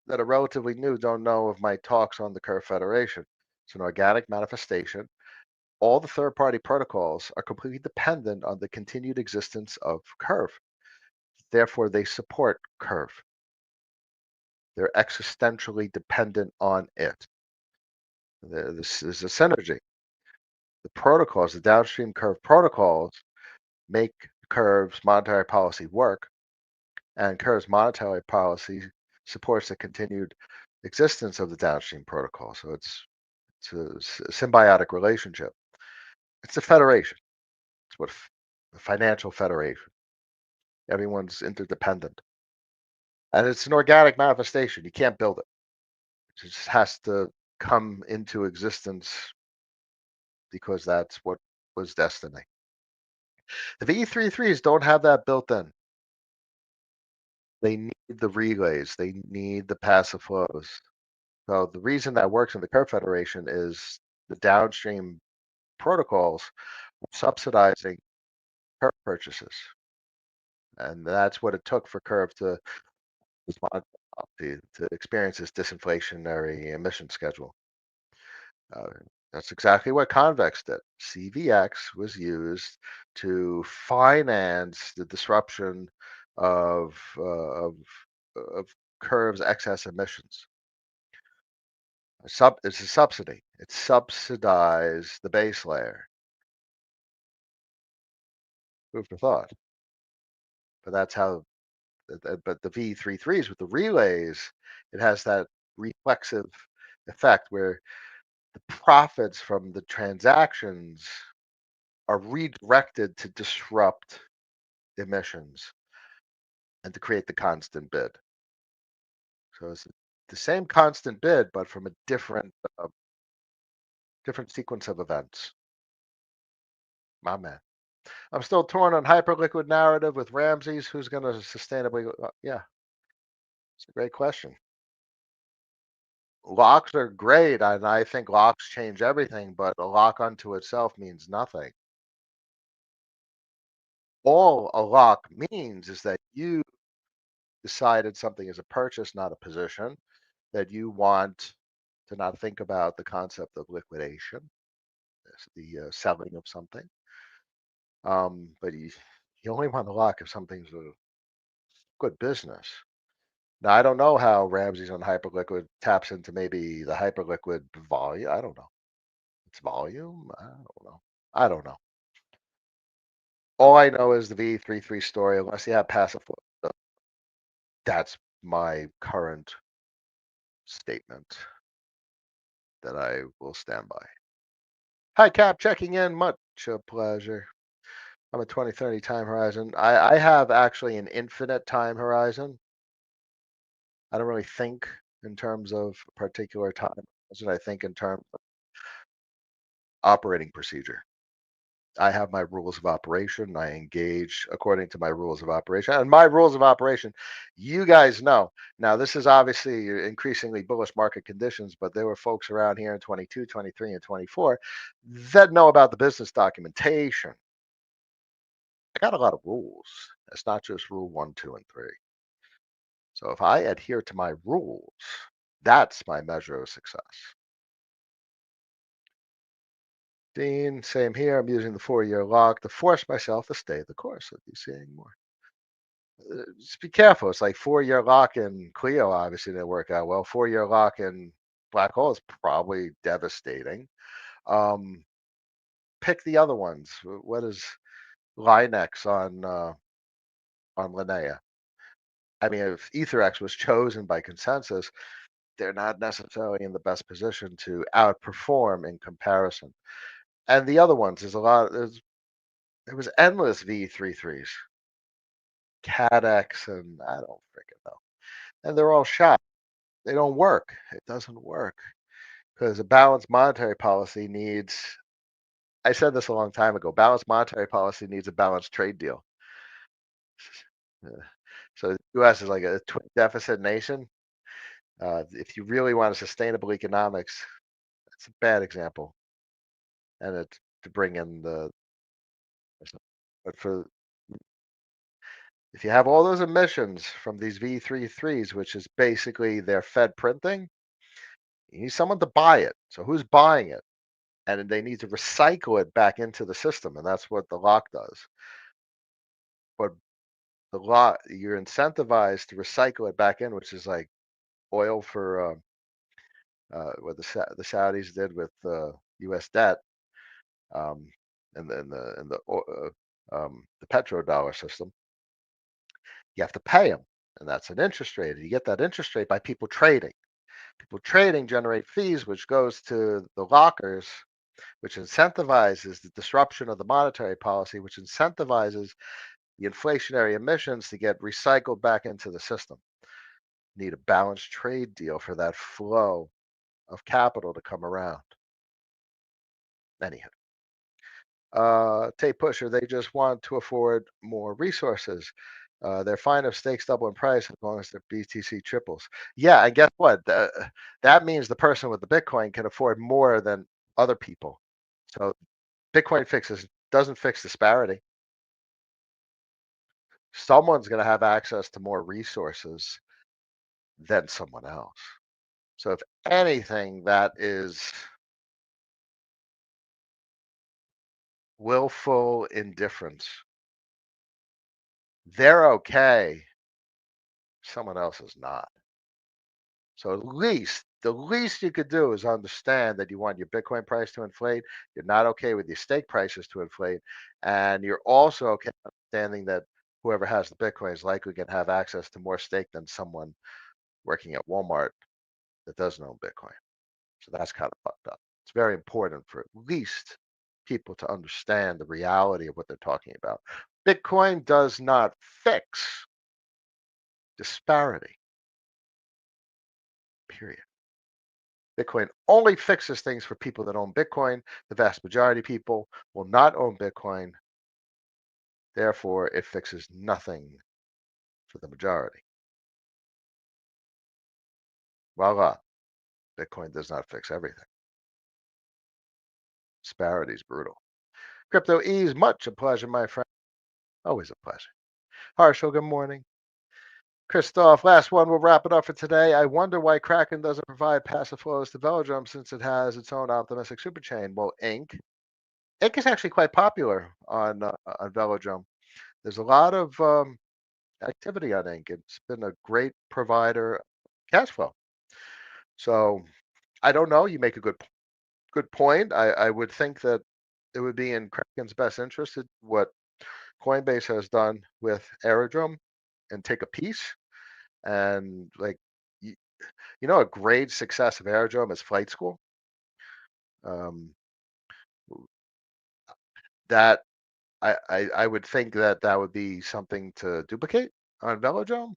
[SPEAKER 1] that are relatively new don't know of my talks on the Curve Federation. It's an organic manifestation. All the third party protocols are completely dependent on the continued existence of Curve. Therefore, they support Curve. They're existentially dependent on it. This is a synergy. The protocols, the downstream Curve protocols, make Curve's monetary policy work, and Curve's monetary policy supports the continued existence of the downstream protocol. So it's a symbiotic relationship. It's a federation. It's what a financial federation. Everyone's interdependent, and it's an organic manifestation. You can't build it. It just has to come into existence because that's what was destiny. The VE33s don't have that built in. They need the relays. They need the passive flows. So the reason that works in the Curve Federation is the downstream protocols subsidizing Curve purchases, and that's what it took for Curve to respond to experience this disinflationary emission schedule. Uh, that's exactly what Convex did. CVX was used to finance the disruption of of Curve's excess emissions. It's a subsidy. It subsidized the base layer. Who'd have thought? But that's how. But the V33s with the relays, it has that reflexive effect where the profits from the transactions are redirected to disrupt emissions and to create the constant bid. So it's the same constant bid, but from a different sequence of events. My man. I'm still torn on hyperliquid narrative with Ramses. Who's going to sustainably? Yeah, it's a great question. Locks are great, and I think locks change everything, but a lock unto itself means nothing. All a lock means is that you decided something is a purchase, not a position, that you want to not think about the concept of liquidation, the selling of something. But you only want to lock if something's a good business. Now, I don't know how Ramses on Hyperliquid taps into maybe the Hyperliquid volume. I don't know. It's volume? I don't know. I don't know. All I know is the V33 story, unless you have passive flow. That's my current statement that I will stand by. Hi, Cap, checking in. Much a pleasure. I'm a 2030 time horizon. I have actually an infinite time horizon. I don't really think in terms of particular time. I think in terms of operating procedure. I have my rules of operation. I engage according to my rules of operation. And my rules of operation, you guys know. Now, this is obviously increasingly bullish market conditions, but there were folks around here in 22, 23, and 24 that know about the business documentation. I got a lot of rules. It's not just rule one, two, and three. So if I adhere to my rules, that's my measure of success. Dean, same here. I'm using the 4-year lock to force myself to stay the course. I'll be seeing more. Just be careful. It's like 4-year lock in Clio obviously didn't work out well. 4-year lock in Black Hole is probably devastating. Um, Pick the other ones. What is Linex on Linnea? I mean, if EtherX was chosen by consensus, they're not necessarily in the best position to outperform in comparison. And the other ones, there was endless V33s, CADX, and I don't freaking know. And they're all shot. They don't work. It doesn't work because a balanced monetary policy needs I said this a long time ago. Balanced monetary policy needs a balanced trade deal. Uh, So the U.S. is like a twin deficit nation. If you really want a sustainable economics, it's a bad example, and it's to bring in the. But for if you have all those emissions from these V33s, which is basically their Fed printing, you need someone to buy it. So who's buying it? And they need to recycle it back into the system, and that's what the lock does. But the law, you're incentivized to recycle it back in, which is like oil for what the Saudis did with U.S. debt, um, and the petrodollar system. You have to pay them, and that's an interest rate. You get that interest rate by people trading. People trading generate fees, which goes to the lockers, which incentivizes the disruption of the monetary policy, which incentivizes the inflationary emissions to get recycled back into the system. Need a balanced trade deal for that flow of capital to come around. Anyhow, Tate Pusher, they just want to afford more resources. They're fine if stakes double in price as long as their BTC triples. Yeah, and guess what? That means the person with the Bitcoin can afford more than other people. So Bitcoin fixes doesn't fix disparity. Someone's going to have access to more resources than someone else. So if anything, that is willful indifference. They're okay. Someone else is not. So the least you could do is understand that you want your Bitcoin price to inflate. You're not okay with your stake prices to inflate. And you're also okay understanding that whoever has the Bitcoin is likely going to have access to more stake than someone working at Walmart that doesn't own Bitcoin. So that's kind of fucked up. It's very important for at least people to understand the reality of what they're talking about. Bitcoin does not fix disparity, period. Bitcoin only fixes things for people that own Bitcoin. The vast majority of people will not own Bitcoin. Therefore, it fixes nothing for the majority. Voila. Bitcoin does not fix everything. Disparity is brutal. Crypto Ease, much a pleasure, my friend. Always a pleasure. Harshal, good morning. Christoph, last one. We'll wrap it up for today. I wonder why Kraken doesn't provide passive flows to Velodrome since it has its own optimistic superchain. Well, Ink is actually quite popular on Velodrome. There's a lot of activity on Ink. It's been a great provider of cash flow. So I don't know. You make a good point. I would think that it would be in Kraken's best interest what Coinbase has done with Aerodrome and take a piece and like you, a great success of Aerodrome is flight school. Um, that I would think that that would be something to duplicate on Velodrome.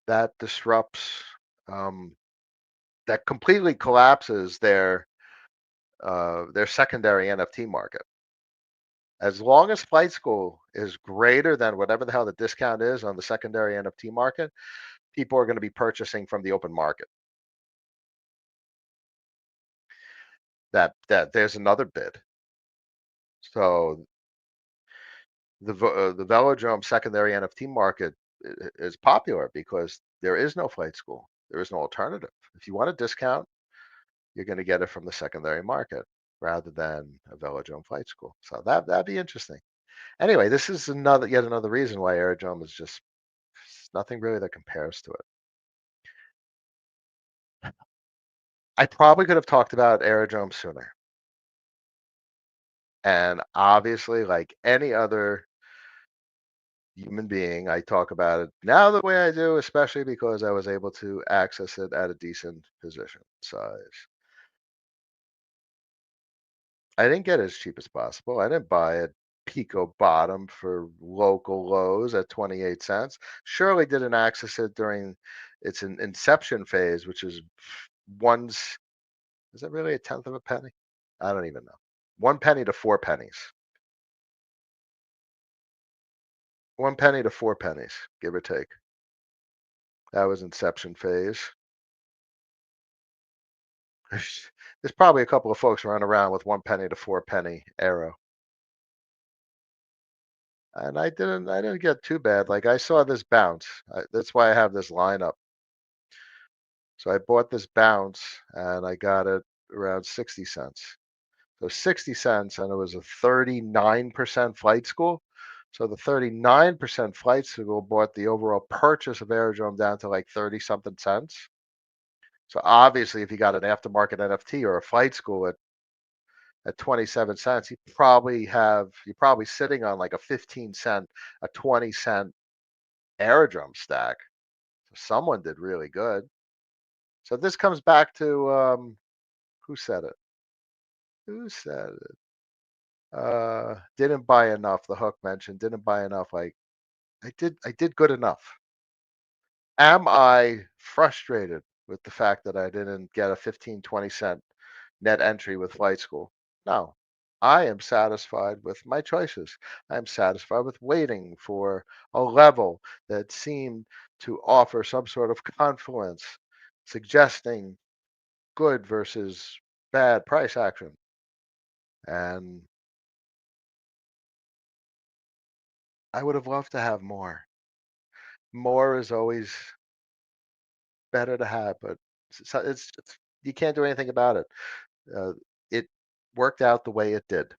[SPEAKER 1] That disrupts, um, that completely collapses their secondary NFT market. As long as flight school is greater than whatever the hell the discount is on the secondary NFT market, people are going to be purchasing from the open market. That there's another bid. So the Velodrome secondary NFT market is popular because there is no flight school. There is no alternative. If you want a discount, you're going to get it from the secondary market rather than a Velodrome flight school. So that'd be interesting. Anyway, this is yet another reason why Aerodrome is just nothing really that compares to it. I probably could have talked about Aerodrome sooner. And obviously, like any other human being, I talk about it now the way I do, especially because I was able to access it at a decent position size. I didn't get it as cheap as possible. I didn't buy it Pico bottom for local lows at 28 cents. Surely didn't access it during its inception phase, which is one's, is it really a tenth of a penny? I don't even know. 1 penny to 4 pennies. 1 penny to 4 pennies, give or take. That was inception phase. There's probably a couple of folks running around with 1 penny to 4 penny arrow. And I didn't get too bad. Like I saw this bounce. That's why I have this lineup. So I bought this bounce and I got it around 60 cents. So 60 cents and it was a 39% flight school. So the 39% flight school bought the overall purchase of Aerodrome down to like 30 something cents. So obviously if you got an aftermarket NFT or a flight school at 27 cents, you're probably sitting on like a 15 cent, a 20-cent Aerodrome stack. So someone did really good. So this comes back to who said it? Who said it? Didn't buy enough. The hook mentioned didn't buy enough. Like I did good enough. Am I frustrated with the fact that I didn't get a 15, 20 cent net entry with flight school? No. I am satisfied with my choices. I'm satisfied with waiting for a level that seemed to offer some sort of confluence, suggesting good versus bad price action. And I would have loved to have more. More is always better to have, but it's you can't do anything about it. Uh, it worked out the way it did.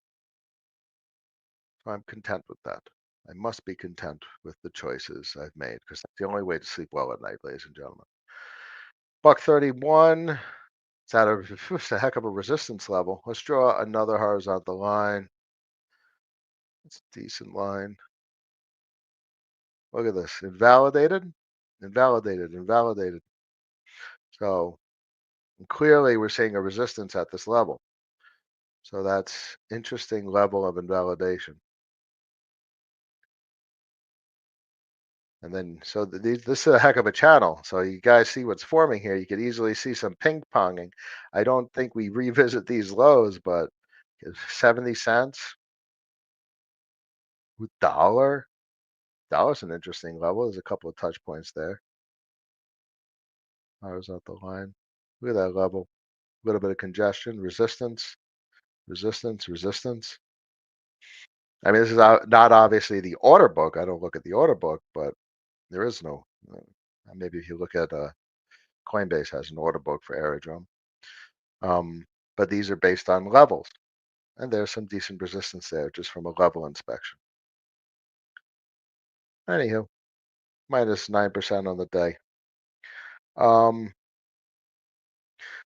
[SPEAKER 1] So I'm content with that. I must be content with the choices I've made because that's the only way to sleep well at night, ladies and gentlemen. Buck 31. It's a heck of a resistance level. Let's draw another horizontal line. It's a decent line. Look at this. Invalidated, invalidated, invalidated. So clearly we're seeing a resistance at this level. So that's interesting level of invalidation. And then, so this is a heck of a channel. So you guys see what's forming here. You could easily see some ping ponging. I don't think we revisit these lows, but 70 cents, dollar, dollar's an interesting level. There's a couple of touch points there. Horizontal line. Look at that level. A little bit of congestion, resistance, resistance, resistance. I mean, this is not obviously the order book. I don't look at the order book, but there is no. Maybe if you look at Coinbase has an order book for Aerodrome. But these are based on levels, and there's some decent resistance there just from a level inspection. Anywho, minus 9% on the day. Um,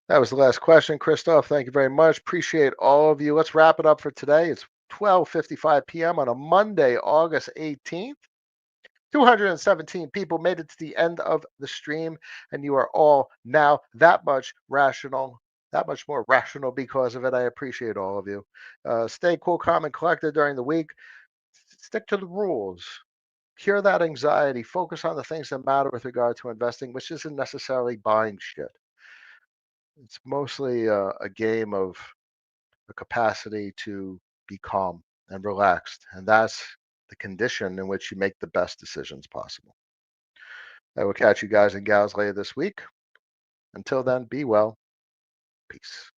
[SPEAKER 1] that was the last question, Christoph. Thank you very much. Appreciate all of you. Let's wrap it up for today. It's 12:55 p.m. on a Monday, August 18th. 217 people made it to the end of the stream, and you are all now that much rational, that much more rational because of it. I appreciate all of you. Stay cool, calm, and collected during the week. Stick to the rules. Cure that anxiety. Focus on the things that matter with regard to investing, which isn't necessarily buying shit. It's mostly a game of a capacity to be calm and relaxed. And that's the condition in which you make the best decisions possible. I will catch you guys and gals later this week. Until then, be well. Peace.